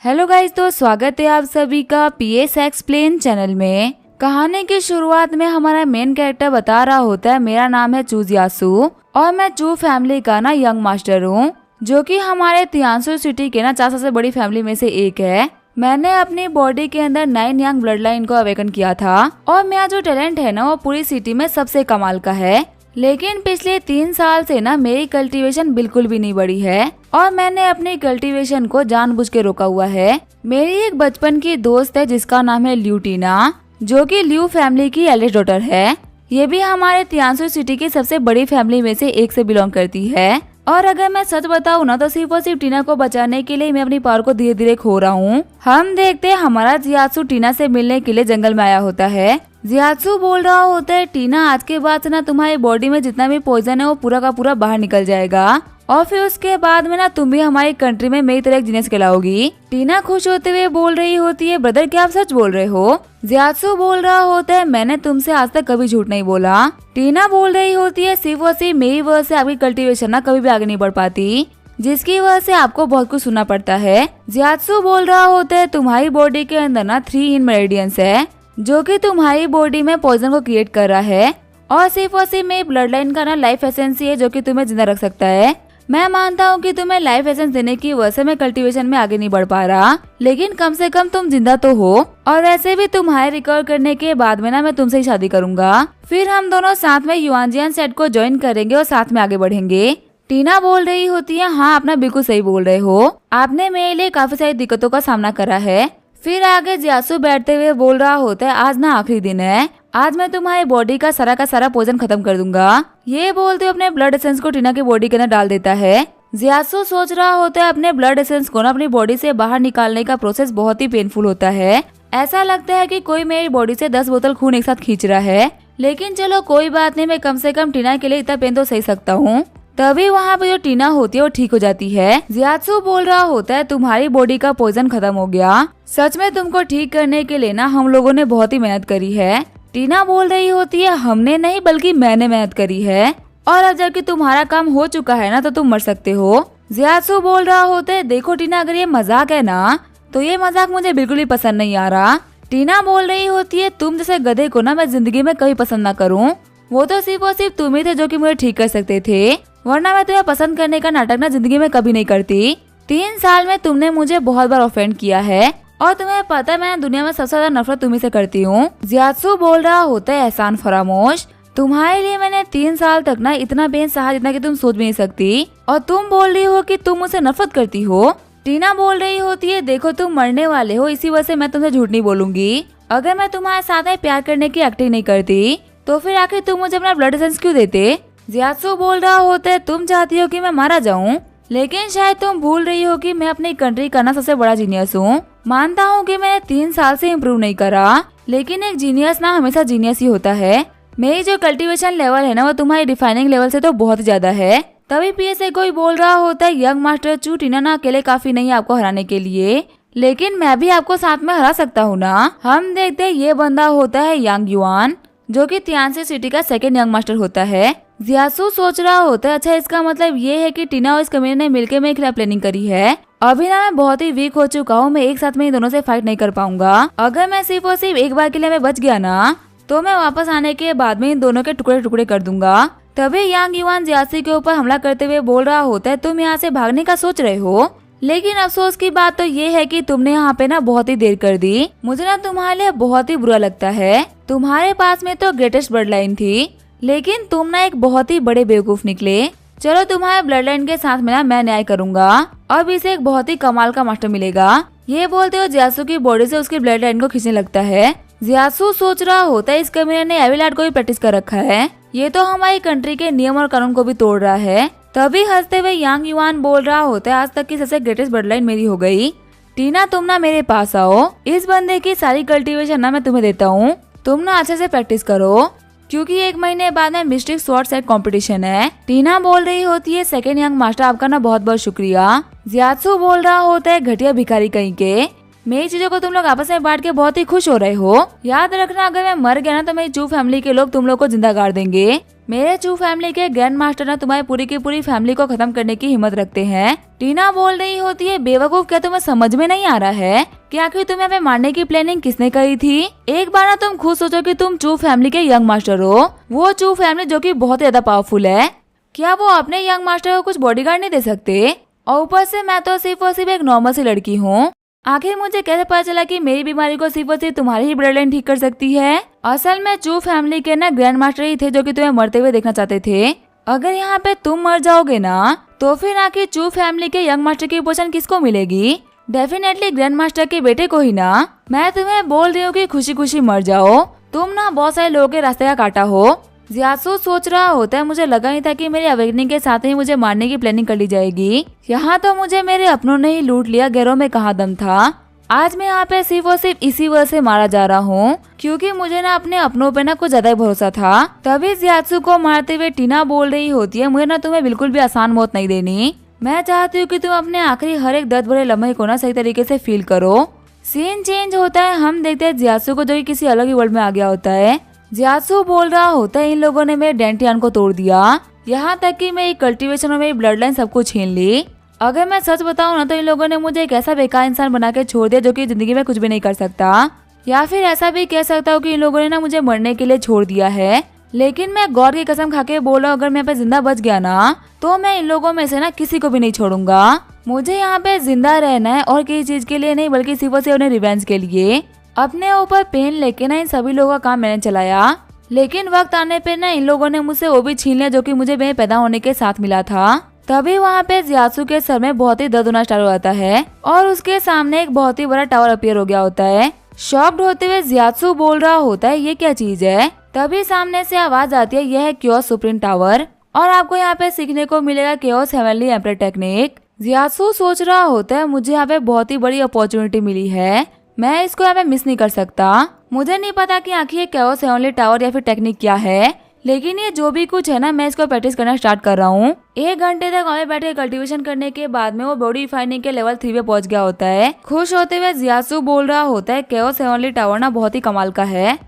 Hello guys, तो स्वागत है आप सभी का पीएस एक्सप्लेन चैनल में। कहानी की शुरुआत में हमारा मेन कैरेक्टर बता रहा होता है, मेरा नाम है चूजियासु और मैं चू फैमिली का यंग मास्टर हूँ, जो कि हमारे तियांसु सिटी के 4 सबसे बड़ी फैमिली में से एक है। मैंने अपनी बॉडी के अंदर 9 यंग ब्लड लाइन को अवेकन किया था और मेरा जो टैलेंट है वो पूरी सिटी में सबसे कमाल का है। लेकिन पिछले 3 साल से मेरी कल्टीवेशन बिल्कुल भी नहीं बढ़ी है और मैंने अपनी कल्टीवेशन को जानबूझ के रोका हुआ है। मेरी एक बचपन की दोस्त है जिसका नाम है ल्यूटीना, जो कि ल्यू फैमिली की एल्डेस्ट डॉटर है। ये भी हमारे तियांसु सिटी की सबसे बड़ी फैमिली में से एक से बिलोंग करती है। और अगर मैं सच बताऊँ ना तो सिर्फ और सिर्फ टीना को बचाने के लिए मैं अपनी पावर को धीरे धीरे खो रहा हूँ। हम देखते हैं हमारा जियात्सु टीना से मिलने के लिए जंगल में आया होता है। जियात्सु बोल रहा होता है, टीना आज के बाद से तुम्हारी बॉडी में जितना भी पॉइजन है वो पूरा का पूरा बाहर निकल जाएगा और फिर उसके बाद में तुम भी हमारी कंट्री में मेरी तरह एक जीनियस कहलाओगी। टीना खुश होते हुए बोल रही होती है, ब्रदर क्या आप सच बोल रहे हो? जियात्सु बोल रहा होता है, मैंने तुमसे आज तक कभी झूठ नहीं बोला। टीना बोल रही होती है, सिर्फ और सिर्फ मेरी वजह से आपकी कल्टीवेशन कभी भी आगे नहीं बढ़ पाती, जिसकी वजह से आपको बहुत कुछ सुनना पड़ता है। जियात्सु बोल रहा होता है, तुम्हारी बॉडी के अंदर 3 इनमेरिडियंस है जो कि तुम्हारी बॉडी में पॉइजन को क्रिएट कर रहा है और सिर्फ मेरी ब्लड लाइन का लाइफ एसेंस है जो कि तुम्हें जिंदा रख सकता है। मैं मानता हूँ कि तुम्हें लाइफ एसेंस देने की वजह से मैं कल्टीवेशन में आगे नहीं बढ़ पा रहा, लेकिन कम से कम तुम जिंदा तो हो और वैसे भी तुम्हारे रिकवर करने के बाद में मैं तुमसे ही शादी करूंगा। फिर हम दोनों साथ में युआनजियान सेट को ज्वाइन करेंगे और साथ में आगे बढ़ेंगे। टीना बोल रही होती है, हाँ आप बिल्कुल सही बोल रहे हो, आपने मेरे लिए काफी सारी दिक्कतों का सामना करा है। फिर आगे जियात्सु बैठते हुए बोल रहा होता है, आज आखिरी दिन है, आज मैं तुम्हारी बॉडी का सारा पॉइजन खत्म कर दूंगा। ये बोलते हुए अपने ब्लड एसेंस को टीना की बॉडी के अंदर डाल देता है। जियात्सु सोच रहा होता है अपने ब्लड एसेंस को अपनी बॉडी से बाहर निकालने का प्रोसेस बहुत ही पेनफुल होता है। ऐसा लगता है कि कोई मेरी बॉडी से 10 बोतल खून एक साथ खींच रहा है, लेकिन चलो कोई बात नहीं, मैं कम से कम टीना के लिए इतना पेन तो सही सकता हूँ। तभी वहाँ पे जो टीना होती है वो ठीक हो जाती है। जियात्सु बोल रहा होता है, तुम्हारी बॉडी का पॉइजन खत्म हो गया, सच में तुमको ठीक करने के लिए हम लोगों ने बहुत ही मेहनत करी है। टीना बोल रही होती है, हमने नहीं बल्कि मैंने मेहनत करी है और अब जबकि तुम्हारा काम हो चुका है तो तुम मर सकते हो। जियात्सु बोल रहा होता है, देखो टीना अगर ये मजाक है तो ये मजाक मुझे बिल्कुल भी पसंद नहीं आ रहा। टीना बोल रही होती है, तुम जैसे गधे को मैं जिंदगी में कभी पसंद न करूँ, वो तो सिर्फ और सिर्फ तुम ही थे जो कि मुझे ठीक कर सकते थे, वरना मैं तुम्हें पसंद करने का नाटक जिंदगी में कभी नहीं करती। 3 साल में तुमने मुझे बहुत बार ऑफेंड किया है और तुम्हें पता है मैं दुनिया में सबसे ज्यादा नफरत तुम्ही से करती हूँ। जियात्सु बोल रहा होता है, एहसान फरामोश, तुम्हारे लिए मैंने 3 साल तक इतना पेन सहा जितना कि तुम सोच भी नहीं सकती और तुम बोल रही हो कि तुम मुझसे नफरत करती हो। टीना बोल रही होती है, देखो तुम मरने वाले हो, इसी वजह से मैं तुमसे झूठ नहीं बोलूंगी। अगर मैं तुम्हारे साथ में प्यार करने की एक्टिंग नहीं करती तो फिर आखिर तुम मुझे अपना ब्लड एसेंस क्यों देते? जियात्सु बोल रहा होता है, तुम चाहती हो कि मैं मारा जाऊं, लेकिन शायद तुम भूल रही हो कि मैं अपनी कंट्री का सबसे बड़ा जीनियस हूँ। मानता हूँ कि मैंने 3 साल से इम्प्रूव नहीं करा, लेकिन एक जीनियस हमेशा जीनियस ही होता है। मेरी जो कल्टीवेशन लेवल है वो तुम्हारी डिफाइनिंग लेवल से तो बहुत ज्यादा है। तभी पीछे से कोई बोल रहा होता है, यंग मास्टर चू, टीना अकेले काफी नहीं है आपको हराने के लिए, लेकिन मैं भी आपको साथ में हरा सकता हूँ ना। हम देखते ये बंदा होता है यांग युआन, जो कि तियांसु सिटी का 2nd यंग मास्टर होता है। जियात्सु सोच रहा होता है, अच्छा इसका मतलब ये है कि टीना और इस कमीने ने मिलकर मेरे खिलाफ प्लानिंग करी है। अभी मैं बहुत ही वीक हो चुका हूँ, मैं एक साथ में इन दोनों से फाइट नहीं कर पाऊंगा। अगर मैं सिर्फ और सिर्फ एक बार के लिए मैं बच गया तो मैं वापस आने के बाद में इन दोनों के टुकड़े टुकड़े कर दूंगा। तभी यांग युआन जियात्सु के ऊपर हमला करते हुए बोल रहा होता है, तुम यहाँ से भागने का सोच रहे हो, लेकिन अफसोस की बात तो ये है कि तुमने यहाँ पे बहुत ही देर कर दी। मुझे तुम्हारे लिए बहुत ही बुरा लगता है। तुम्हारे पास में तो ग्रेटेस्ट ब्लड लाइन थी, लेकिन तुम एक बहुत ही बड़े बेवकूफ निकले। चलो तुम्हारे ब्लड लाइन के साथ में मैं न्याय करूंगा, अब इसे एक बहुत ही कमाल का मास्टर मिलेगा। ये बोलते हुए जियात्सु की बॉडी से उसकी ब्लड लाइन को खींचने लगता है। जियात्सु सोच रहा होता है, इस कमीने ने एविल आर्ट को भी प्रैक्टिस कर रखा है, ये तो हमारी कंट्री के नियम और कानून को भी तोड़ रहा है। तभी हंसते हुए यांग युआन बोल रहा होता है, आज तक की सबसे ग्रेटेस्ट ब्लड लाइन मेरी हो गई। टीना तुम मेरे पास आओ, इस बंदे की सारी कल्टीवेशन मैं तुम्हें देता हूँ, तुम अच्छे से प्रैक्टिस करो, क्योंकि 1 महीने बाद में मिस्टिक स्वॉर्ड सेट कंपटीशन है। टीना बोल रही होती है, 2nd यंग मास्टर आपका बहुत बहुत शुक्रिया। जियात्सु बोल रहा होता है, घटिया भिखारी कहीं के, मेरी चीजों को तुम लोग आपस में बांट के बहुत ही खुश हो रहे हो। याद रखना, अगर मैं मर गया ना तो मेरी चू फैमिली के लोग तुम लोग को जिंदा गाड़ देंगे। मेरे चू फैमिली के ग्रैंड मास्टर ना तुम्हारी पूरी की पूरी फैमिली को खत्म करने की हिम्मत रखते हैं। टीना बोल रही होती है, बेवकूफ, क्या तुम्हें समझ में नहीं आ रहा है कि आखिर तुम्हें हमें मारने की प्लानिंग किसने करी थी? एक बार ना तुम खुद सोचो कि तुम चू फैमिली के यंग मास्टर हो, वो चू फैमिली जो कि बहुत ज्यादा पावरफुल है। क्या वो अपने यंग मास्टर को कुछ बॉडीगार्ड नहीं दे सकते? और ऊपर से मैं तो सिर्फ और सिर्फ एक नॉर्मल सी लड़की हूँ। आखिर मुझे कैसे पता चला कि मेरी बीमारी को सिर्फ और सिर्फ तुम्हारी ही ब्लड लाइन ठीक कर सकती है? असल में चू फैमिली के ना ग्रैंड मास्टर ही थे जो कि तुम्हें मरते हुए देखना चाहते थे। अगर यहाँ पे तुम मर जाओगे ना तो फिर आखिर चू फैमिली के यंग मास्टर की पोजीशन किसको मिलेगी? डेफिनेटली ग्रैंड मास्टर के बेटे को ही ना। मैं तुम्हें बोल रही हूँ कि खुशी खुशी मर जाओ, तुम ना बहुत सारे लोगों के रास्ते का काटा हो। जियासु सोच रहा होता है, मुझे लगा नहीं था कि मेरी अवेकनिंग के साथ ही मुझे मारने की प्लानिंग कर ली जाएगी। यहाँ तो मुझे मेरे अपनों ने ही लूट लिया, गैरों में कहाँ दम था। आज मैं यहाँ पे सिर्फ और सिर्फ इसी वजह से मारा जा रहा हूँ क्योंकि मुझे ना अपने अपनों पे ना कुछ ज्यादा ही भरोसा था। तभी जियासु को मारते हुए टीना बोल रही होती है, मुझे ना तुम्हें बिल्कुल भी आसान मौत नहीं देनी। मैं चाहती हूँ कि तुम अपने आखिरी हर एक दर्द भरे लम्हे को ना सही तरीके से फील करो। सीन चेंज होता है, हम देखते हैं जियासु को जो कि किसी अलग ही वर्ल्ड में आ गया होता है। जियासु बोल रहा होता है, इन लोगों ने मेरे डेंटियान को तोड़ दिया, यहाँ तक कि मेरी कल्टीवेशन और मेरी ब्लड लाइन सब कुछ छीन ली। अगर मैं सच बताऊं ना तो इन लोगों ने मुझे एक ऐसा बेकार इंसान बना के छोड़ दिया जो कि जिंदगी में कुछ भी नहीं कर सकता। या फिर ऐसा भी कह सकता हूँ कि इन लोगों ने ना मुझे मरने के लिए छोड़ दिया है। लेकिन मैं गॉड की कसम खा के बोल रहा हूँ, अगर मैं यहाँ पे जिंदा बच गया ना तो मैं इन लोगों में से ना किसी को भी नहीं छोड़ूंगा। मुझे यहाँ पे जिंदा रहना है और किसी चीज के लिए नहीं, बल्कि सिर्फ और सिर्फ अपने रिवेंज के लिए। अपने ऊपर पेन लेके ना इन सभी लोगों का काम मैंने चलाया, लेकिन वक्त आने पे ना इन लोगों ने मुझसे वो भी छीन लिया जो कि मुझे मेरे पैदा होने के साथ मिला था। तभी वहाँ पे जियासु के सर में बहुत ही दर्द होना स्टार्ट हो जाता है और उसके सामने एक बहुत ही बड़ा टावर अपीयर हो गया होता है। शॉक्ड होते हुए जियासु बोल रहा होता है, ये क्या चीज है? तभी सामने से आवाज आती है, यह है क्योस सुप्रीम टावर और आपको यहाँ पे सीखने को मिलेगा क्योस हेवनली एम्परर टेक्निक। जियासु सोच रहा होता है, मुझे यहाँ पे बहुत ही बड़ी अपॉर्चुनिटी मिली है, मैं इसको यहाँ पे मिस नहीं कर सकता। मुझे नहीं पता कि आखिर ये क्योस हेवनली टावर या फिर टेक्निक क्या है, लेकिन ये जो भी कुछ है ना मैं इसको प्रैक्टिस करना स्टार्ट कर रहा हूँ। 1 घंटे तक वहाँ बैठ के कल्टीवेशन करने के बाद में वो बॉडी रिफाइनिंग के लेवल 3 पे पहुंच गया होता है। खुश होते हुए जियासु बोल रहा होता है, क्योस हेवनली टावर ना बहुत ही कमाल का है,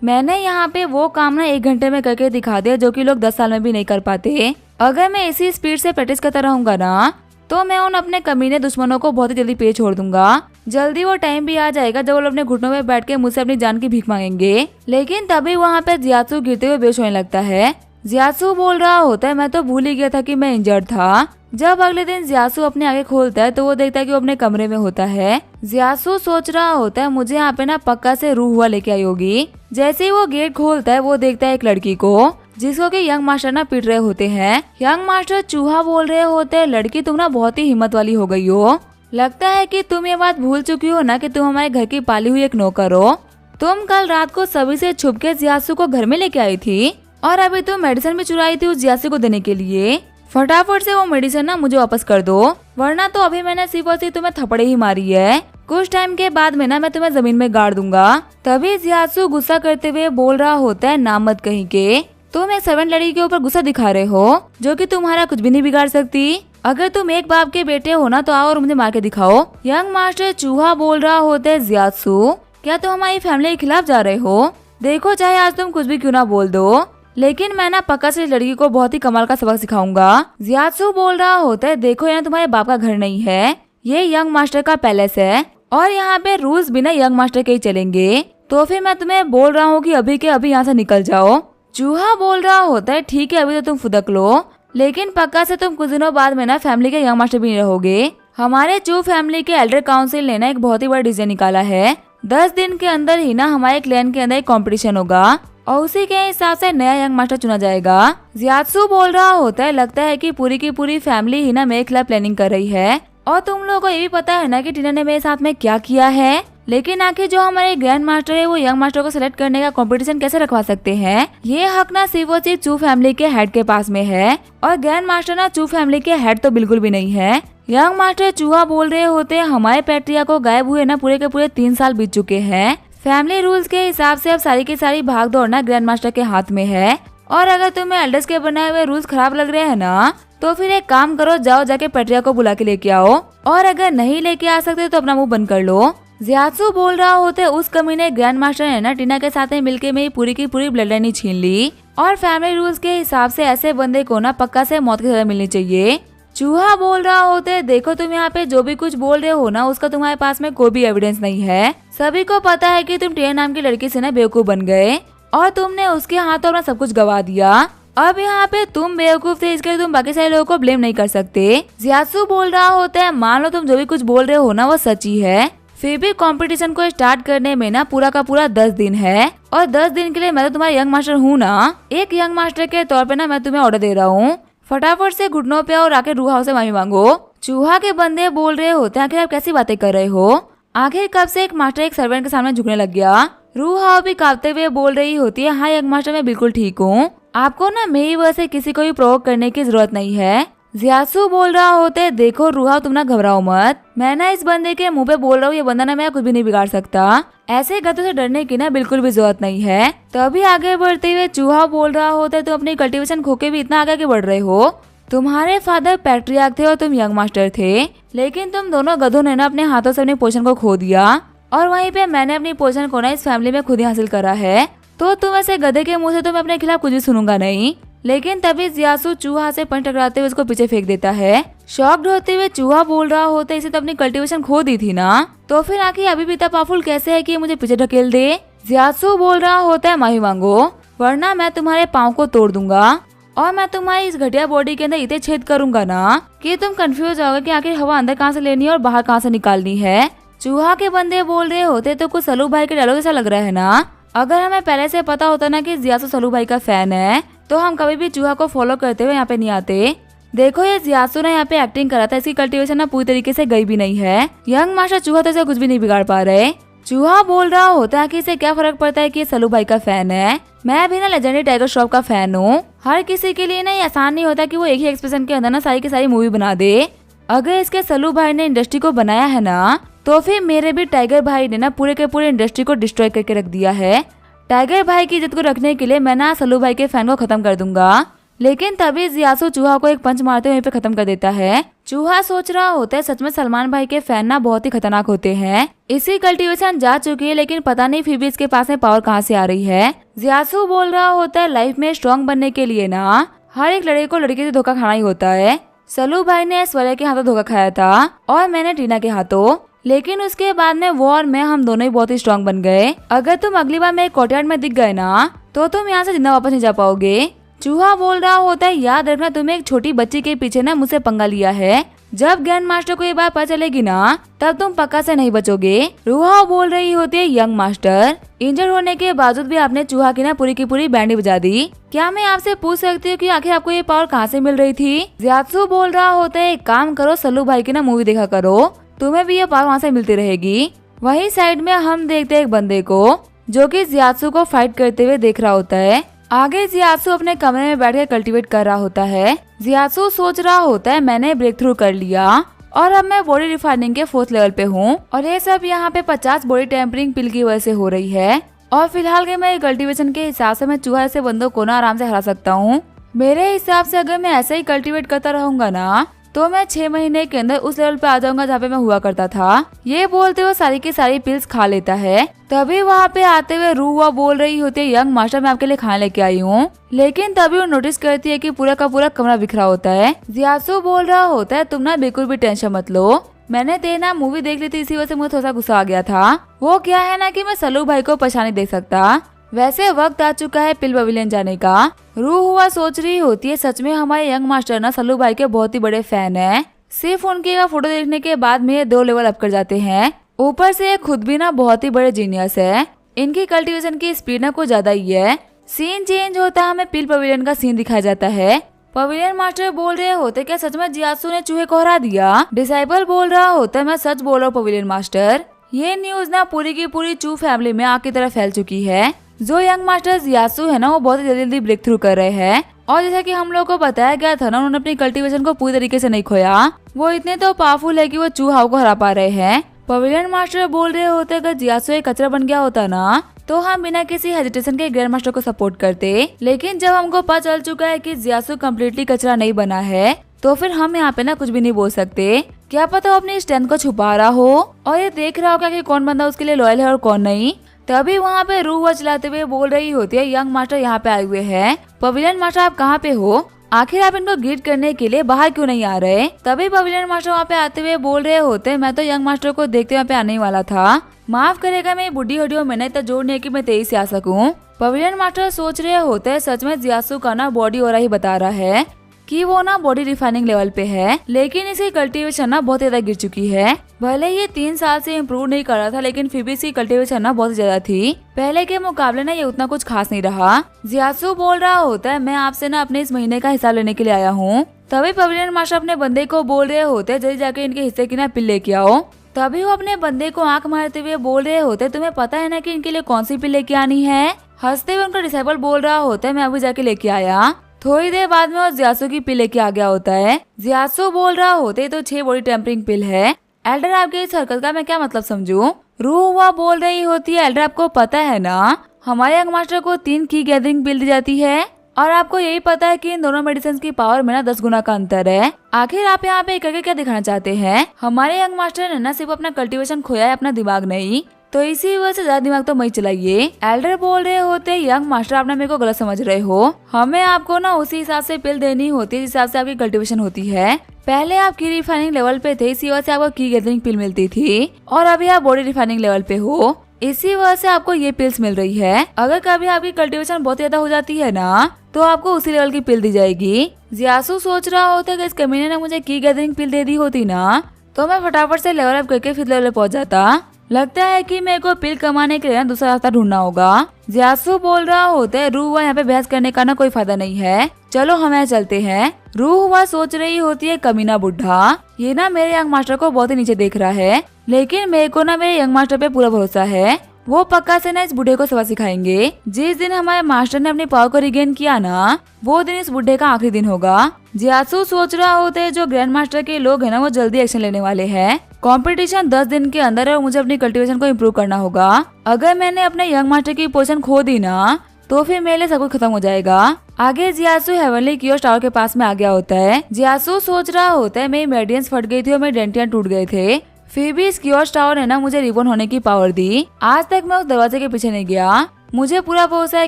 मैंने यहाँ पे वो काम ना 1 घंटे में करके दिखा दिया जो कि लोग 10 साल में भी नहीं कर पाते। अगर मैं इसी स्पीड से प्रैक्टिस करता रहूंगा ना तो मैं उन अपने कमीने दुश्मनों को बहुत ही जल्दी पेश छोड़ दूंगा। जल्दी वो टाइम भी आ जाएगा जब वो अपने घुटनों में बैठ के मुझसे अपनी जान की भीख मांगेंगे। लेकिन तभी वहाँ पे जियासु गिरते हुए बेहोश होने लगता है। जियासु बोल रहा होता है, मैं तो भूल ही गया था कि मैं इंजर्ड था। जब अगले दिन जियासु अपने आगे खोलता है तो वो देखता है कि वो अपने कमरे में होता है। जियासु सोच रहा होता है, मुझे यहाँ पे ना पक्का से रूह हुआ लेके आई होगी। जैसे ही वो गेट खोलता है वो देखता है एक लड़की को जिसको कि यंग मास्टर ना पीट रहे होते हैं। यंग मास्टर चूहा बोल रहे होते हैं, लड़की तुम ना बहुत ही हिम्मत वाली हो गई हो, लगता है कि तुम ये बात भूल चुकी हो ना कि तुम हमारे घर की पाली हुई एक नौकर हो। तुम कल रात को सभी से छुप के जियासु को घर में लेके आई थी और अभी तुम मेडिसिन भी चुराई थी उस जियासु को देने के लिए। फटाफट से वो मेडिसिन ना मुझे वापस कर दो, वरना तो अभी मैंने सिर्फ और सिर्फ तुम्हें थप्पड़े ही मारी है। कुछ टाइम के बाद में ना मैं तुम्हें जमीन में गाड़ दूंगा। तभी जियासु गुस्सा करते हुए बोल रहा होता है, नाम मत कहीं के, तुम एक सर्वेंट लड़की के ऊपर गुस्सा दिखा रहे हो जो कि तुम्हारा कुछ भी नहीं बिगाड़ सकती। अगर तुम एक बाप के बेटे हो ना तो आओ और मुझे मार के दिखाओ। यंग मास्टर चूहा बोल रहा होता है, जियासु क्या तुम हमारी फैमिली के खिलाफ जा रहे हो? देखो चाहे आज तुम कुछ भी क्यों ना बोल दो, लेकिन मैं ना पक्का से लड़की को बहुत ही कमाल का सबक सिखाऊंगा। जियासु बोल रहा होता है, देखो यहाँ तुम्हारे बाप का घर नहीं है, ये यंग मास्टर का पैलेस है और यहाँ पे रूल्स बिना यंग मास्टर के ही चलेंगे, तो फिर मैं तुम्हें बोल रहा हूँ कि अभी के अभी यहाँ से निकल जाओ। चूहा बोल रहा होता है, ठीक है अभी तो तुम फुदक लो, लेकिन पक्का से तुम कुछ दिनों बाद में ना फैमिली के यंग मास्टर भी नहीं रहोगे। हमारे चू फैमिली के एल्डर काउंसिल ने ना एक बहुत ही बड़ा डिसीजन निकाला है, 10 दिन के अंदर ही ना हमारे क्लैन के अंदर एक कंपटीशन होगा और उसी के हिसाब से नया यंग मास्टर चुना जाएगा। जियासु बोल रहा होता है, लगता है कि पूरी की पूरी फैमिली ही ना मेरे खिलाफ प्लानिंग कर रही है और तुम लोगों को ये भी पता है ना कि टीना ने मेरे साथ में क्या किया है। लेकिन आखिर जो हमारे ग्रैंड मास्टर है वो यंग मास्टर को सिलेक्ट करने का कंपटीशन कैसे रखवा सकते हैं? ये हक ना सिर्फ और सिर्फ चू फैमिली के हेड के पास में है और ग्रैंड मास्टर ना चू फैमिली के हेड तो बिल्कुल भी नहीं है। यंग मास्टर चूहा बोल रहे होते हैं, हमारे पैट्रिया को गायब हुए ना पूरे के पूरे 3 साल बीत चुके हैं। फैमिली रूल्स के हिसाब से अब सारी की सारी भाग दौड़ ना ग्रैंड मास्टर के हाथ में है और अगर तुम्हें एल्डर्स के बनाए हुए रूल्स खराब लग रहे हैं ना तो फिर एक काम करो, जाओ जाके पैट्रिया को बुला के लेके आओ और अगर नहीं लेके आ सकते तो अपना मुंह बंद कर लो। जियासु बोल रहा होते उस कमीने ग्रैंड मास्टर ने ना टीना के साथ मिलके मेरी पूरी की पूरी ब्लड लाइन छीन ली और फैमिली रूल्स के हिसाब से ऐसे बंदे को ना पक्का से मौत की सजा मिलनी चाहिए। चूहा बोल रहा होते देखो तुम यहाँ पे जो भी कुछ बोल रहे हो ना उसका तुम्हारे पास में कोई भी एविडेंस नहीं है। सभी को पता है कि तुम टीना नाम की लड़की से ना बेवकूफ बन गए और तुमने उसके हाथों अपना सब कुछ गवा दिया। अब यहाँ पे तुम बेवकूफ थे इसके लिए तुम बाकी सारे लोगों को ब्लेम नहीं कर सकते। जियासु बोल रहा होता है मान लो तुम जो भी कुछ बोल रहे हो ना वो सच्ची है, फिर भी कंपटीशन को स्टार्ट करने में ना पूरा का पूरा 10 दिन है और 10 दिन के लिए मैं तो तुम्हारा यंग मास्टर हूँ ना। एक यंग मास्टर के तौर पे ना मैं तुम्हें ऑर्डर दे रहा हूँ, फटाफट से घुटनों पे और आके रूह हाउस से माफी मांगो। चूहा के बंदे बोल रहे होते हैं आखिर आप कैसी बातें कर रहे हो। आखिर कब से एक मास्टर एक सर्वेंट के सामने झुकने लग गया। रूह हाउस भी कांपते हुए बोल रही होती है हाँ यंग मास्टर मैं बिल्कुल ठीक हूँ, आपको ना मेरी वजह से किसी को भी प्रोवोक करने की जरूरत नहीं है। जियासु बोल रहा होते देखो रूहा तुम ना घबराओ मत, मैं ना इस बंदे के मुंह पे बोल रहा हूँ ये बंदा ना मैं कुछ भी नहीं बिगाड़ सकता, ऐसे गधों से डरने की ना बिल्कुल भी जरूरत नहीं है। तभी आगे बढ़ते हुए चूहा बोल रहा होता है तुम अपनी कल्टीवेशन खो के भी इतना आगे बढ़ रहे हो, तुम्हारे फादर पैट्रियार्क थे और तुम यंग मास्टर थे, लेकिन तुम दोनों गधों ने ना अपने हाथों से अपनी पोजीशन को खो दिया और वहीं पे मैंने अपनी पोजीशन को ना इस फैमिली में खुद ही हासिल करा है। तो तुम ऐसे गधे के मुंह से तो मैं अपने खिलाफ कुछ भी सुनूंगा नहीं। लेकिन तभी जियासु चूहा से पंच टकराते हुए उसको पीछे फेंक देता है। शॉक्ड होते हुए चूहा बोल रहा होता है इसे तो अपनी कल्टीवेशन खो दी थी ना, तो फिर आखिर अभी भी इतना पावरफुल कैसे है कि मुझे पीछे ढकेल दे। जियासु बोल रहा होता है माफी मांगो वरना मैं तुम्हारे पाँव को तोड़ दूंगा और मैं तुम्हारी इस घटिया बॉडी के अंदर इतने छेद करूंगा ना कि तुम कंफ्यूज होगे कि आखिर हवा अंदर कहाँ से लेनी है और बाहर कहाँ से निकालनी है। चूहा के बंदे बोल रहे होते तो कुछ सलू भाई के डायलॉग जैसा लग रहा है ना, अगर हमें पहले से पता होता ना कि जियासु सलू भाई का फैन है तो हम कभी भी चूहा को फॉलो करते हुए यहाँ पे नहीं आते। देखो ये जियासु ने यहाँ पे एक्टिंग करा था, इसकी कल्टीवेशन ना पूरी तरीके से गई भी नहीं है। यंग मास्टर चूहा तो इसे कुछ भी नहीं बिगाड़ पा रहे। चूहा बोल रहा होता है कि इसे क्या फर्क पड़ता है कि ये सलू भाई का फैन है, मैं भी ना लेजेंडरी टाइगर श्रॉफ का फैन हूँ। हर किसी के लिए ना ये आसान नहीं होता कि वो एक ही एक्सप्रेशन के अंदर ना सारी की सारी मूवी बना दे। अगर इसके सलू भाई ने इंडस्ट्री को बनाया है ना तो फिर मेरे भी टाइगर भाई ने ना पूरे के पूरे इंडस्ट्री को डिस्ट्रॉय करके रख दिया है। टाइगर भाई की इज्जत को रखने के लिए मैं ना सलू भाई के फैन को खत्म कर दूंगा। लेकिन तभी जियासु चूहा को एक पंच मारते हुए पे खत्म कर देता है। चूहा सोच रहा होता है सच में सलमान भाई के फैन ना बहुत ही खतरनाक होते हैं, इसी कल्टीवेशन जा चुकी है लेकिन पता नहीं फिर भी इसके पास में पावर कहाँ से आ रही है। जियासु बोल रहा होता है लाइफ में स्ट्रॉन्ग बनने के लिए ना हर एक लड़के को लड़की से धोखा खाना ही होता है। सलू भाई ने ऐश्वर्या के हाथों धोखा खाया था और मैंने टीना के हाथों, लेकिन उसके बाद में वो और मैं हम दोनों ही बहुत ही स्ट्रॉन्ग बन गए। अगर तुम अगली बार मेरे कोर्टयार्ड में दिख गए ना तो तुम यहाँ से जिंदा वापस नहीं जा पाओगे। चूहा बोल रहा होता है याद रखना तुम्हें एक छोटी बच्ची के पीछे ना मुझसे पंगा लिया है, जब ग्रैंड मास्टर को ये बात पता चलेगी ना तब तुम पक्का से नहीं बचोगे। रूहा बोल रही होती है यंग मास्टर इंजर होने के बावजूद भी आपने चूहा की ना पूरी की पूरी बैंड बजा दी, क्या मैं आपसे पूछ सकती हूँ कि आखिर आपको ये पावर कहाँ से मिल रही थी। जियासु बोल रहा होता है एक काम करो सल्लू भाई की ना मूवी देखा करो, तुम्हें भी ये पावर वहाँ से मिलती रहेगी। वही साइड में हम देखते हैं एक बंदे को जो कि जियासु को फाइट करते हुए देख रहा होता है। आगे जियासु अपने कमरे में बैठकर कल्टीवेट कर रहा होता है। जियासु सोच रहा होता है मैंने ब्रेक थ्रू कर लिया और अब मैं बॉडी रिफाइनिंग के 4th लेवल पे हूँ और ये सब यहाँ पे 50 बॉडी टेम्परिंग पिल की वजह से हो रही है और फिलहाल के मैं कल्टीवेशन के हिसाब से मैं चूहा ऐसे बंदों को ना आराम से हरा सकता हूँ। मेरे हिसाब से अगर मैं ऐसे ही कल्टीवेट करता रहूंगा ना तो मैं 6 महीने के अंदर उस लेवल पे आ जाऊंगा जहाँ पे मैं हुआ करता था। ये बोलते हुए सारी की सारी पिल्स खा लेता है। तभी वहाँ पे आते हुए रूहा बोल रही होती है यंग मास्टर मैं आपके लिए खाना लेके आई हूँ, लेकिन तभी वो नोटिस करती है कि पूरा का पूरा कमरा बिखरा होता है। जियासु बोल रहा होता है तुम ना बिल्कुल भी टेंशन मत लो, मैंने तेना मूवी देख ली थी इसी वजह से मुझे थोड़ा सा गुस्सा आ गया था। वो क्या है ना कि मैं सलू भाई को परेशानी दे सकता, वैसे वक्त आ चुका है पिल पवेलियन जाने का। रूह हुआ सोच रही होती है सच में हमारे यंग मास्टर ना सल्लू भाई के बहुत ही बड़े फैन हैं। सिर्फ उनके का फोटो देखने के बाद में 2 लेवल अप कर जाते हैं। ऊपर से ये खुद भी ना बहुत ही बड़े जीनियस है, इनकी कल्टीवेशन की स्पीड ना कुछ ज्यादा ही है। सीन चेंज होता है, हमें पिल पवेलियन का सीन दिखाया जाता है। पवेलियन मास्टर बोल रहे होते क्या सच में जियासु ने चूहे को हरा दिया। डिसाइबल बोल रहा होता है मैं सच बोल रहा हूँ पवेलियन मास्टर। ये न्यूज ना पूरी की पूरी चू फैमिली में आग की तरह फैल चुकी है। जो यंग मास्टर जियासु है ना वो बहुत ही जल्दी ब्रेक थ्रू कर रहे हैं और जैसा कि हम लोग को बताया गया था ना उन्होंने अपनी कल्टीवेशन को पूरी तरीके से नहीं खोया, वो इतने तो पावरफुल है कि वो चूहाओं को हरा पा रहे हैं। पवेलियन मास्टर बोल रहे होते अगर जियासु एक कचरा बन गया होता ना तो हम बिना किसी हेजिटेशन के ग्रैंड मास्टर को सपोर्ट करते, लेकिन जब हमको पता चल चुका है कि जियासु कम्प्लीटली कचरा नहीं बना है तो फिर हम यहाँ पे ना कुछ भी नहीं बोल सकते। क्या पता वो अपनी स्ट्रेंथ को छुपा रहा हो और ये देख रहा होगा कि कौन बंदा उसके लिए लॉयल है और कौन नहीं। तभी वहाँ पे रूह चलाते हुए बोल रही होती है, यंग मास्टर यहाँ पे आए हुए हैं। पवेलियन मास्टर आप कहाँ पे हो? आखिर आप इनको ग्रीट करने के लिए बाहर क्यों नहीं आ रहे? तभी पवेलियन मास्टर वहाँ पे आते हुए बोल रहे होते, मैं तो यंग मास्टर को देखते वहाँ पे आने ही वाला था। माफ करेगा मेरी बुढ़ी हड्डियों में इतना जोर नहीं कि मैं तेजी से आ सकूं। पवेलियन मास्टर सोच रहे होते, सच में जियासु का ना बॉडी और ही बता रहा है कि वो ना बॉडी रिफाइनिंग लेवल पे है, लेकिन इसकी कल्टीवेशन ना बहुत ज्यादा गिर चुकी है। भले ये 3 साल से इम्प्रूव नहीं कर रहा था, लेकिन फिर भी इसकी कल्टीवेशन ना बहुत ज्यादा थी। पहले के मुकाबले ना ये उतना कुछ खास नहीं रहा। जियासु बोल रहा होता है, मैं आपसे ना अपने इस महीने का हिसाब लेने के लिए आया हूँ। तभी पवेलियन मास्टर अपने बंदे को बोल रहे होते, जल्दी जाके इनके हिस्से की ना पिल लेके आओ। तभी वो अपने बंदे को आंख मारते हुए बोल रहे होते, तुम्हें पता है ना कि इनके लिए कौन सी पिल लेके आनी है? हंसते हुए उनका डिसाइबल बोल रहा होता है, मैं अभी जाके लेके आया। थोड़ी देर बाद में वो जियासु की पिल लेके आ गया होता है। जियासु बोल रहा होते, तो 6 बॉडी टेम्परिंग पिल है। एल्डर आपके इस हरकत का मैं क्या मतलब समझूं? रूह हुआ बोल रही होती है, एल्डर आपको पता है ना हमारे यंग मास्टर को 3 की गैदरिंग पिल दी जाती है और आपको यही पता है कि इन दोनों मेडिसिन की पावर में ना 10 गुना का अंतर है। आखिर आप यहाँ पे करके क्या दिखाना चाहते हैं? हमारे यंग मास्टर ने ना सिर्फ अपना कल्टीवेशन खोया है, अपना दिमाग नहीं, तो इसी वजह से ज्यादा दिमाग तो मत चलाइए। एल्डर बोल रहे होते, यंग मास्टर आपने मेरे को गलत समझ रहे हो। हमें आपको ना उसी हिसाब से पिल देनी होती है जिस हिसाब से आपकी कल्टीवेशन होती है। पहले आप की रिफाइनिंग लेवल पे थे, इसी वजह से आपको की गैदरिंग पिल मिलती थी, और अभी आप बॉडी रिफाइनिंग लेवल पे हो, इसी वजह से आपको ये पिल्स मिल रही है। अगर कभी आपकी कल्टीवेशन बहुत ज्यादा हो जाती है ना, तो आपको उसी लेवल की पिल दी जाएगी। जियासु सोच रहा होता है कि इस कमीने ने मुझे की गैदरिंग पिल दे दी होती ना, तो मैं फटाफट से लेवल अप करके 5th लेवल पहुंच जाता। लगता है कि मेरे को पिल कमाने के लिए दूसरा रास्ता ढूंढना होगा। जियासु बोल रहा होता है, रूह यहाँ पे बहस करने का ना कोई फायदा नहीं है, चलो हमें चलते हैं। रूह सोच रही होती है, कमीना बुढ़ा ये ना मेरे यंग मास्टर को बहुत ही नीचे देख रहा है, लेकिन मेरे को ना मेरे यंग मास्टर पे पूरा भरोसा है। वो पक्का से ना इस बुढ़े को सबक सिखाएंगे। जिस दिन हमारे मास्टर ने अपनी पावर को रिगेन किया ना, वो दिन इस बुढ़े का आखिरी दिन होगा। जियासु सोच रहा होता है, जो ग्रैंड मास्टर के लोग हैं ना, वो जल्दी एक्शन लेने वाले हैं। कंपटीशन 10 दिन के अंदर है और मुझे अपनी कल्टीवेशन को इम्प्रूव करना होगा। अगर मैंने अपने यंग मास्टर की पोजीशन खो दी ना, तो फिर मेरे लिए सब कुछ खत्म हो जाएगा। आगे जियासु हेवनली कियोस टावर के पास में आ गया होता है। जियासु सोच रहा होता है, मेरी मेडियंस फट गई थी और मेरे डेंटियां टूट गए थे, फिर भी इस कियोस टावर ने ना मुझे रिबॉर्न होने की पावर दी। आज तक मैं उस दरवाजे के पीछे नहीं गया। मुझे पूरा भरोसा है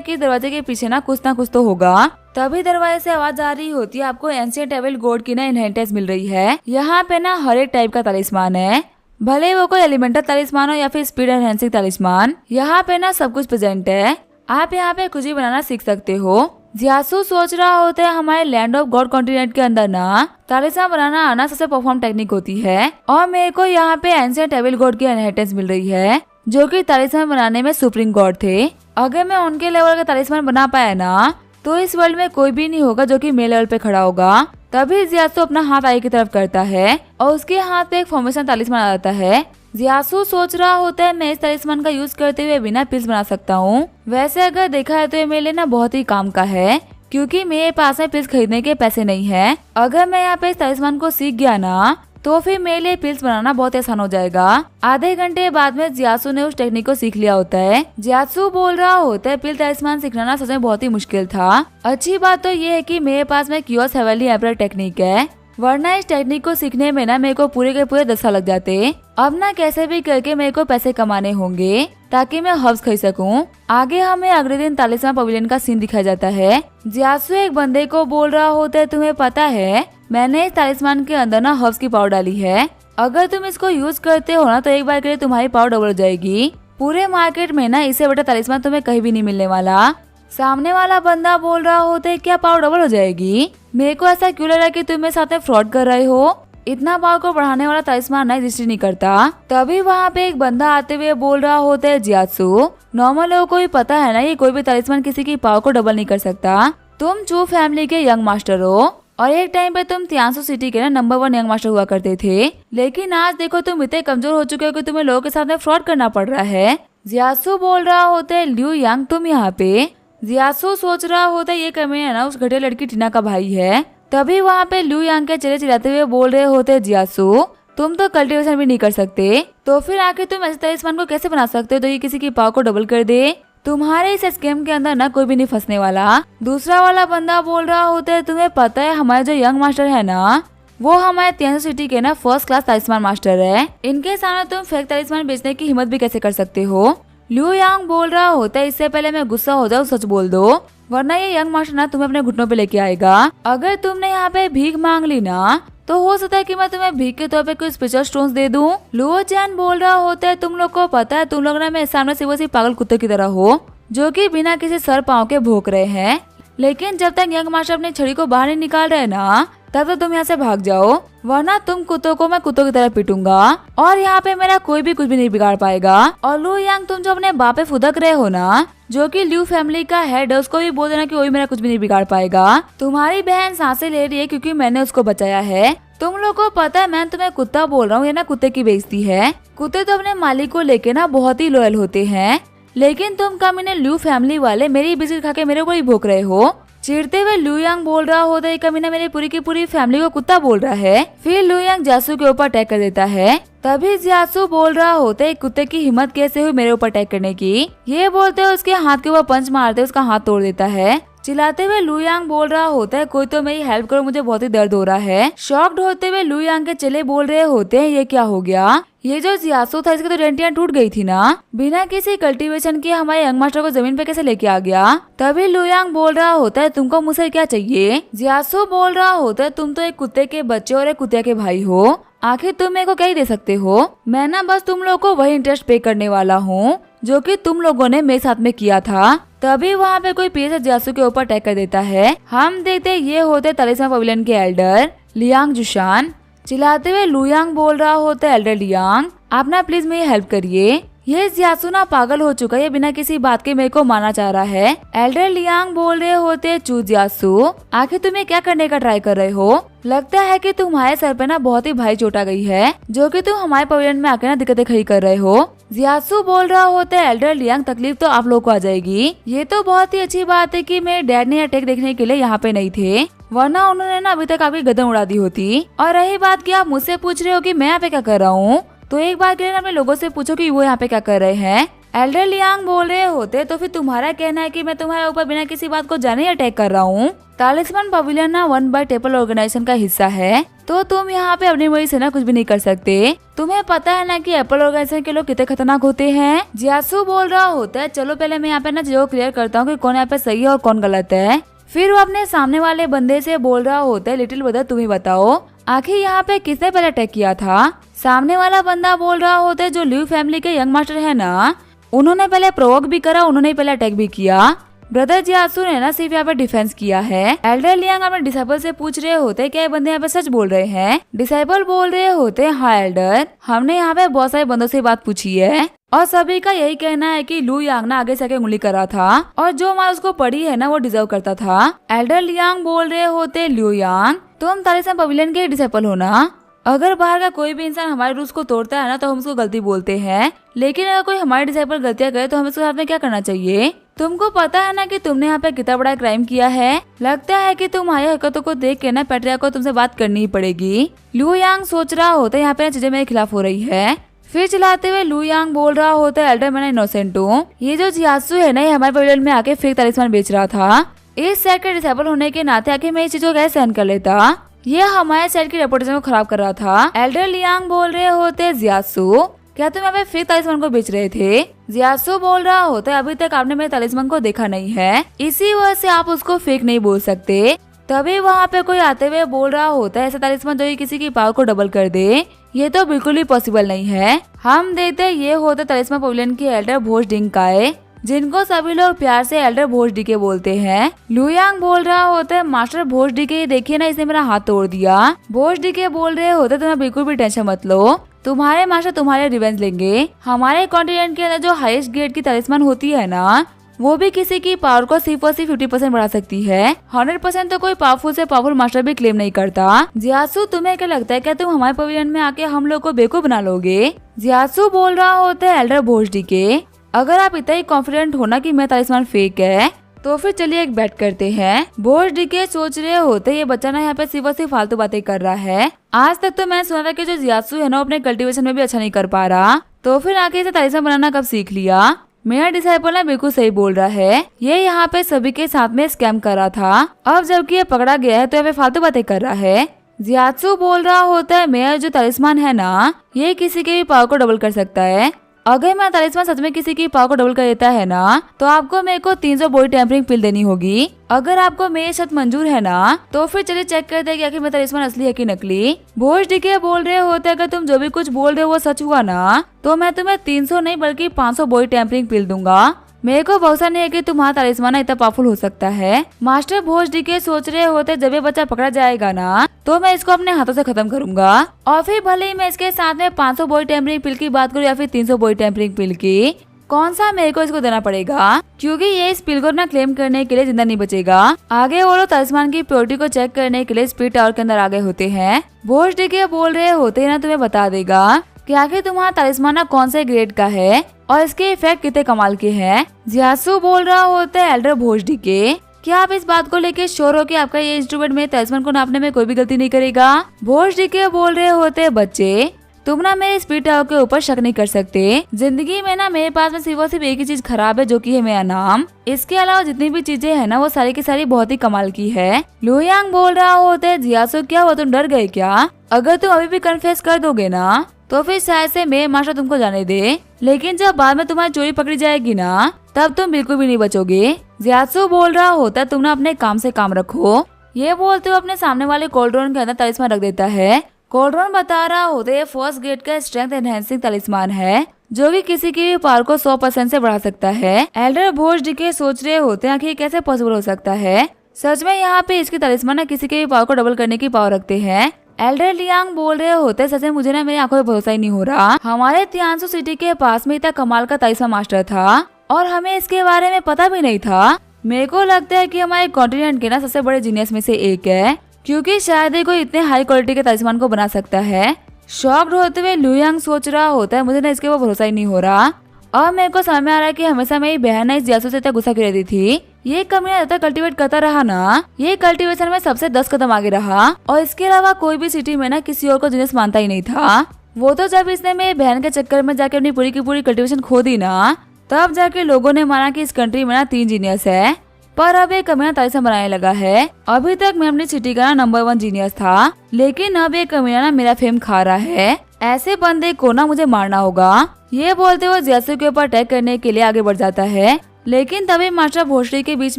कि दरवाजे के पीछे ना कुछ तो होगा। तभी दरवाजे से आवाज आ रही होती है, आपको एंशिएंट एविल गॉड की ना इनहेरिटेंस मिल रही है। यहाँ पे ना हर एक टाइप का तलिस्मान है, भले वो कोई एलिमेंटल तलिस्मान हो या फिर स्पीड एनहांसिंग तलिस्मान, यहाँ पे ना सब कुछ प्रेजेंट है। आप यहाँ पे कुछ भी बनाना सीख सकते हो। जियासु सोच रहा होता है, हमारे लैंड ऑफ गॉड कॉन्टिनेंट के अंदर ना तलिस्मान बनाना आना सबसे परफॉर्म टेक्निक होती है, और मेरे को यहाँ पे एंशिएंट एविल गॉड की इनहेरिटेंस मिल रही है, जो कि तलिस्मान बनाने में सुप्रीम गॉड थे। अगर मैं उनके लेवल का तलिस्मान बना पाया ना, तो इस वर्ल्ड में कोई भी नहीं होगा जो कि मेरे लेवल पे खड़ा होगा। तभी जियासु अपना हाथ आगे की तरफ करता है और उसके हाथ पे एक फॉर्मेशन तलिस्मान आ जाता है। जियासु सोच रहा होता है, मैं इस तलिस्मान का यूज करते हुए बिना पिल्स बना सकता हूँ। वैसे अगर देखा है तो ये मेरे लिए ना बहुत ही काम का है, क्योंकि मेरे पास में पिल्स खरीदने के पैसे नहीं है। अगर मैं यहाँ पे इस तलिस्मान को सीख गया ना, तो फिर मेरे लिए पिल्स बनाना बहुत आसान हो जाएगा। आधे घंटे बाद में जियासु ने उस टेक्निक को सीख लिया होता है। जियासु बोल रहा होता है, पिल तलिस्मान सीखना ना सच में बहुत ही मुश्किल था। अच्छी बात तो ये है कि मेरे पास में कियोस हेवनली एम्परर टेक्निक है, वरना इस टेक्निक को सीखने में ना मेरे को पूरे के पूरे 10 साल लग जाते। अब ना कैसे भी करके मेरे को पैसे कमाने होंगे ताकि मैं हर्ब्स खरीद सकूं। आगे हमें अगले दिन तलिस्मान पवेलियन का सीन दिखाया जाता है। जियासु एक बंदे को बोल रहा होता है, तुम्हें पता है मैंने इस तलिस्मान के अंदर ना हर्ब्स की पावर डाली है, अगर तुम इसको यूज करते हो ना तो एक बार के लिए तुम्हारी पावर डबल हो जाएगी। पूरे मार्केट में ना इससे बड़ा तलिस्मान तुम्हें कहीं भी नहीं मिलने वाला। सामने वाला बंदा बोल रहा होता है, क्या पावर डबल हो जाएगी? मेरे को ऐसा क्यों लग रहा है कि तुम मेरे साथ में फ्रॉड कर रहे हो। इतना पावर को बढ़ाने वाला तलिस्मान ना एग्जिस्ट नहीं करता। तभी वहाँ पे एक बंदा आते हुए बोल रहा होता है, जियासु नॉर्मल लोगों को भी पता है ना, ये कोई भी तलिस्मान किसी की पावर को डबल नहीं कर सकता। तुम चू फैमिली के यंग मास्टर हो और एक टाइम पे तुम तियानसु सिटी के ना नंबर 1 यंग मास्टर हुआ करते थे, लेकिन आज देखो तुम इतने कमजोर हो चुके हो कि तुम्हें लोगों के साथ में फ्रॉड करना पड़ रहा है। जियासु बोल रहा होता है, लिu यांग तुम यहाँ पे। जियासु सोच रहा होता है, ये कमीना ना उस घटिया लड़की टीना का भाई है। तभी वहाँ पे लिu यांग के चेहरे चिल्लाते हुए बोल रहे होते हैं, जियासु तुम तो कल्टीवेशन भी नहीं कर सकते, तो फिर आखिर तुम ऐसे तलिस्मान को कैसे बना सकते हो तो ये किसी की पावर को डबल कर दे। तुम्हारे इस स्कीम के अंदर ना कोई भी नहीं फंसने वाला। दूसरा वाला बंदा बोल रहा होता है, तुम्हें पता है हमारे जो यंग मास्टर है ना, वो हमारे तियानू सिटी के ना फर्स्ट क्लास तलिस्मान मास्टर है। इनके सामने तुम फेक तलिस्मान बेचने की हिम्मत भी कैसे कर सकते हो? लिू यांग बोल रहा होता है, इससे पहले मैं गुस्सा हो जाऊँ सच बोल दो, वरना ये यंग मास्टर ना तुम्हें अपने घुटनों पे लेके आएगा। अगर तुमने यहाँ पे भीख मांग ली ना तो हो सकता है कि मैं तुम्हें भीख के तौर पे कोई स्पेशल स्टोन्स दे दूं। लुओ चैन बोल रहा होता है, तुम लोग को पता है तुम लोग ना मेरे सामने से वैसे पागल कुत्ते की तरह हो जो कि बिना किसी सर पाँव के भौंक रहे हैं, लेकिन जब तक यंग मास्टर अपनी छड़ी को बाहर नहीं निकाल रहे ना तब तो तुम यहाँ से भाग जाओ, वरना तुम कुत्तों को मैं कुत्तों की तरह पीटूंगा और यहाँ पे मेरा कोई भी कुछ भी नहीं बिगाड़ पाएगा। और लू यांग, तुम जो अपने बाप पे फुदक रहे हो ना, जो कि ल्यू फैमिली का हेड है, उसको भी बोल देना कि वही मेरा कुछ भी नहीं बिगाड़ पाएगा। तुम्हारी बहन सांसें ले रही है क्योंकि मैंने उसको बचाया है। तुम लोग को पता है मैं तुम्हें कुत्ता बोल रहा हूँ, ये ना कुत्ते की बेइज्जती है। कुत्ते तो अपने मालिक को लेके ना बहुत ही लॉयल होते हैं, लेकिन तुम कमीने ल्यू फैमिली वाले मेरी बिस्किट खा के मेरे को ही भोंक रहे हो। चिढ़ते हुए लू यांग बोल रहा होता है, कमीना मेरी पूरी की पूरी फैमिली को कुत्ता बोल रहा है। फिर लू यांग जियासू के ऊपर अटैक कर देता है। तभी जियासू बोल रहा होता है, कुत्ते की हिम्मत कैसे हुई मेरे ऊपर अटैक करने की? ये बोलते हुए उसके हाथ के ऊपर पंच मारते उसका हाथ तोड़ देता है। चिल्लाते हुए लू यांग बोल रहा होता है, कोई तो मेरी हेल्प करो, मुझे बहुत ही दर्द हो रहा है। शॉक्ड होते हुए लू यांग के चेले बोल रहे होते हैं, ये क्या हो गया? ये जो जियासू था इसकी तो डंडियां टूट गई थी ना, बिना किसी कल्टीवेशन के हमारे यंग मास्टर को जमीन पे कैसे लेके आ गया? तभी लू यांग बोल रहा होता है, तुमको मुझसे क्या चाहिए? जियासू बोल रहा होता है, तुम तो एक कुत्ते के बच्चे और एक कुत्ते के भाई हो, आखिर तुम मेरे को क्या ही दे सकते हो? मैं ना बस तुम लोग को वही इंटरेस्ट पे करने वाला हूँ जो कि तुम लोगों ने मेरे साथ में किया था। तभी वहाँ पे कोई पीछे जियासू के ऊपर अटैक कर देता है। हम देखते ये होते तलिस्मान पवेलियन के एल्डर लियांग जुशान। चिल्लाते हुए लू यांग बोल रहा होता है, एल्डर लियांग आप ना प्लीज मेरी हेल्प करिए, ये जियासू ना पागल हो चुका है, बिना किसी बात के मेरे को मारना चाह रहा है। एल्डर लियांग बोल रहे होते हैं, चू जियासू आखिर तुम्हें क्या करने का ट्राई कर रहे हो? लगता है कि तुम्हारे सर पे ना बहुत ही भारी चोट आ गई है, जो कि तुम हमारे पवेलियन में आकर ना दिक्कतें खड़ी कर रहे हो। जियासू बोल रहा होता है, एल्डर लियांग तकलीफ तो आप लोग को आ जाएगी। ये तो बहुत ही अच्छी बात है कि मेरे डैड ने अटैक देखने के लिए यहाँ पे नहीं थे, वरना उन्होंने ना अभी तक आपकी गर्दन उड़ा दी होती। और रही बात कि आप मुझसे पूछ रहे हो कि मैं यहाँ पे क्या कर रहा हूँ, तो एक बार के लिए अपने लोगों से पूछो कि वो यहाँ पे क्या कर रहे हैं। एल्डर लियांग बोल रहे होते, तो फिर तुम्हारा कहना है कि मैं तुम्हारे ऊपर बिना किसी बात को जाने अटैक कर रहा हूँ? तालिस्मान पवेलियन ना 1/टेपल ऑर्गेनाइजेशन का हिस्सा है, तो तुम यहाँ पे अपनी मर्जी से ना कुछ भी नहीं कर सकते। तुम्हें पता है ना कि एप्पल ऑर्गेनाइजेशन के लोग कितने खतरनाक होते हैं। जियासू बोल रहा होता है, चलो पहले मैं यहाँ पे ना चीजों को क्लियर करता हूँ कि कौन यहाँ पे सही है और कौन गलत है। फिर वो अपने सामने वाले बंदे से बोल रहा होता है, लिटिल ब्रदर तुम ही बताओ आखिर यहाँ पे किसने पहले अटैक किया था? सामने वाला बंदा बोल रहा होता है, जो ल्यू फैमिली के यंग मास्टर है ना, उन्होंने पहले प्रोवोक भी करा, उन्होंने पहले अटैक भी किया। ब्रदर जियासू ने ना सिर्फ यहाँ पे डिफेंस किया है। एल्डर लियांग अपने डिसाइपल से पूछ रहे होते क्या ये बंदे यहाँ पे सच बोल रहे हैं? डिसाइपल बोल रहे होते, हाँ एल्डर, हमने यहाँ पे बहुत सारे बंदों से बात पूछी है और सभी का यही कहना है कि लू यांग ना आगे से आगे उंगली करा था और जो मार उसको पड़ी है ना वो डिजर्व करता था। एल्डर लियांग बोल रहे होते, लू यांग तुम तालिस्मान पवेलियन के डिसाइपल हो ना? अगर बाहर का कोई भी इंसान हमारे रूल्स को तोड़ता है ना तो हम उसको गलती बोलते हैं, लेकिन अगर कोई हमारे डिसाइपल गलतियां करे तो हमें उसके साथ में क्या करना चाहिए? तुमको पता है ना कि तुमने यहाँ पे कितना बड़ा क्राइम किया है। लगता है कि तुम्हारी हरकतों को देख के ना पैट्रियार्क को तुमसे बात करनी ही पड़ेगी। लू यांग सोच रहा होता है यहाँ पे चीजें मेरे खिलाफ हो रही है। फिर चलाते हुए लू यांग बोल रहा होता है, एल्डर मैं इनोसेंट हूँ, ये जो जियासू है ना ये हमारे पवेलियन में आके फेक तालिस्मान बेच रहा था। इस सेट के डिसेबल होने के नाते आके मैं इस चीज को कैसे सहन कर लेता? ये हमारे सेट की रेपुटेशन को खराब कर रहा था। एल्डर लियांग बोल रहे होते, जियासू क्या तुम यहाँ पे फेक तालिस्मान को बेच रहे थे? जियासू बोल रहा होता है, अभी तक आपने मेरे तालिस्मान को देखा नहीं है, इसी वजह से आप उसको फेक नहीं बोल सकते। तभी वहाँ पे कोई आते हुए बोल रहा होता है, ऐसा तालिस्मान जो किसी की पावर को डबल कर दे, ये तो बिल्कुल ही पॉसिबल नहीं है। हम देखते ये होता तालिस्मान पवेलियन के एल्डर भोज डिंगकाए, जिनको सभी लोग प्यार से एल्डर भोज डी के बोलते हैं। लू यांग बोल रहा होता है, मास्टर भोज डी के देखिए ना, इसने मेरा हाथ तोड़ दिया। भोज डी के बोल रहे होते, तुम्हें बिल्कुल भी टेंशन मत लो, तुम्हारे मास्टर तुम्हारे रिवेंज लेंगे। हमारे कॉन्टिनेंट के अंदर जो हाईएस्ट ग्रेड की तालिस्मान होती है ना, वो भी किसी की पावर को सिर्फ और सिर्फ 50% बढ़ा सकती है। 100% तो कोई पावरफुल से पावरफुल मास्टर भी क्लेम नहीं करता। जियासू तुम्हें क्या लगता है, क्या तुम हमारे पवेलियन में आके हम लोग को बेवकूफ बना लोगे? जियासू बोल रहा होता है, एल्डर भोज डी के अगर आप इतना ही कॉन्फिडेंट हो ना कि मेरा तालिस्मान फेक है तो फिर चलिए एक बैट करते हैं। भोज डी के सोच रहे होते, ये बच्चा ना यहाँ पे सिर्फ और सिर्फ फालतू बातें कर रहा है। आज तक तो मैं सुना था कि जो जियासू है ना अपने कल्टीवेशन में भी अच्छा नहीं कर पा रहा, तो फिर आके इसे तालिस्मान बनाना कब सीख लिया? मेरा डिसाइपल ना बिल्कुल सही बोल रहा है, ये यहाँ पे सभी के साथ में स्कैम कर रहा था, अब जबकि ये पकड़ा गया है तो यहाँ पे फालतू बातें कर रहा है। जियात्सु बोल रहा होता है मेरा जो तलिस्मान है ना, ये किसी के भी पावर को डबल कर सकता है। अगर मेरा तलिस्मान सच में किसी की पावर को डबल कर देता है ना, तो आपको मेरे को 300 बॉडी टेम्परिंग पिल देनी होगी। अगर आपको मेरी शर्त मंजूर है ना, तो फिर चलिए चेक करते हैं कि आखिर मेरा तलिस्मान असली है कि नकली। भोज डीके बोल रहे होते हैं अगर तुम जो भी कुछ बोल रहे हो वो सच हुआ ना, तो मैं तुम्हें 300 नहीं बल्कि 500 बॉडी टेम्परिंग पिल दूंगा। मेरे को भरोसा नहीं है कि तुम्हारा तलिस्मान इतना पावरफुल हो सकता है। मास्टर भोज डीके सोच रहे होते जब ये बच्चा पकड़ा जाएगा ना, तो मैं इसको अपने हाथों से खत्म करूंगा। और फिर भले ही मैं इसके साथ में 500 बॉडी टेम्परिंग पिल की बात करूँ या फिर 300 बॉडी टेम्परिंग पिल की, कौन सा मेरे को इसको देना पड़ेगा, क्योंकि ये इस पिल को अपना क्लेम करने के लिए जिंदा नहीं बचेगा। आगे वो लोग तलिस्मान की प्योरिटी को चेक करने के लिए स्पीड टावर के अंदर आगे होते हैं। भोज डीके बोल रहे होते ना तुम्हें बता देगा कि आखिर तुम्हारा तलिस्मान ना कौन से ग्रेड का है और इसके इफेक्ट कितने कमाल के हैं। जियासु बोल रहा होता है एल्डर भोज डीके, क्या आप इस बात को लेके श्योर हो कि आपका ये इंस्ट्रूमेंट मेरे तलिस्मान को नापने में कोई भी गलती नहीं करेगा। भोज डीके बोल रहे होते बच्चे, तुम ना मेरे स्पीड टावर के ऊपर शक नहीं कर सकते। जिंदगी में ना मेरे पास में सिर्फ और सिर्फ एक ही चीज खराब है, जो कि है मेरा नाम। इसके अलावा जितनी भी चीजें है ना, वो सारी की सारी बहुत ही कमाल की है। लुयांग बोल रहा होता है जियासु क्या हुआ, तुम डर गए क्या? अगर तुम अभी भी कन्फेस कर दोगे ना, तो फिर शायद से मेरे मास्टर तुमको जाने दे, लेकिन जब बाद में तुम्हारी चोरी पकड़ी जाएगी ना, तब तुम बिल्कुल भी नहीं बचोगे। जियासु बोल रहा होता है तुम ना अपने काम से काम रखो। ये बोलते हुए अपने सामने वाले कोल्ड्रोन के अंदर तलिस्मान रख देता है। कोल्ड्रोन बता रहा होता है फर्स्ट ग्रेड का स्ट्रेंथ एनहेंसिंग तलिस्मान है, जो कि किसी की पावर को 100% से बढ़ा सकता है। एल्डर भोज डीके सोच रहे होते हैं कि कैसे पॉसिबल हो सकता है। सच में यहाँ पे इसके तलिस्मान किसी के भी पावर को डबल करने की पावर रखते हैं। एल्डर लियांग बोल रहे होते सच में मुझे ना मेरी आंखों पे भरोसा ही नहीं हो रहा। हमारे तियानसु सिटी के पास में इतना कमाल का तलिस्मान मास्टर था और हमें इसके बारे में पता भी नहीं था। मेरे को लगता है कि हमारे कॉन्टिनेंट के ना सबसे बड़े जीनियस में से एक है, क्योंकि शायद ही कोई इतने हाई क्वालिटी के तलिस्मान को बना सकता है। शॉक्ड होते हुए लुयांग सोच रहा होता है मुझे ना इसके वो भरोसा ही नहीं हो रहा। और मेरे को समझ में आ रहा है कि हमेशा मेरी बहन ने इस जियासु से इतना गुस्सा क्यों रहती थी। ये कमियां ज्यादा कल्टीवेट करता रहा ना, ये कल्टीवेशन में सबसे 10 कदम आगे रहा और इसके अलावा कोई भी सिटी में ना किसी और को जीनियस मानता ही नहीं था। वो तो जब इसने मेरी बहन के चक्कर में जाके अपनी पूरी की पूरी कल्टीवेशन खो दी ना, तब जाके लोगों ने माना कि इस कंट्री में ना 3 जीनियस है। पर अब ये कमीना तलिस्मान बनाने लगा है। अभी तक मैं अपनी सिटी का ना नंबर 1 जीनियस था, लेकिन अब ये कमीना ना मेरा फेम खा रहा है। ऐसे बंदे को ना मुझे मारना होगा। ये बोलते हुए जियासु के ऊपर अटैक करने के लिए आगे बढ़ जाता है, लेकिन तभी मास्टर भोसड़ी के बीच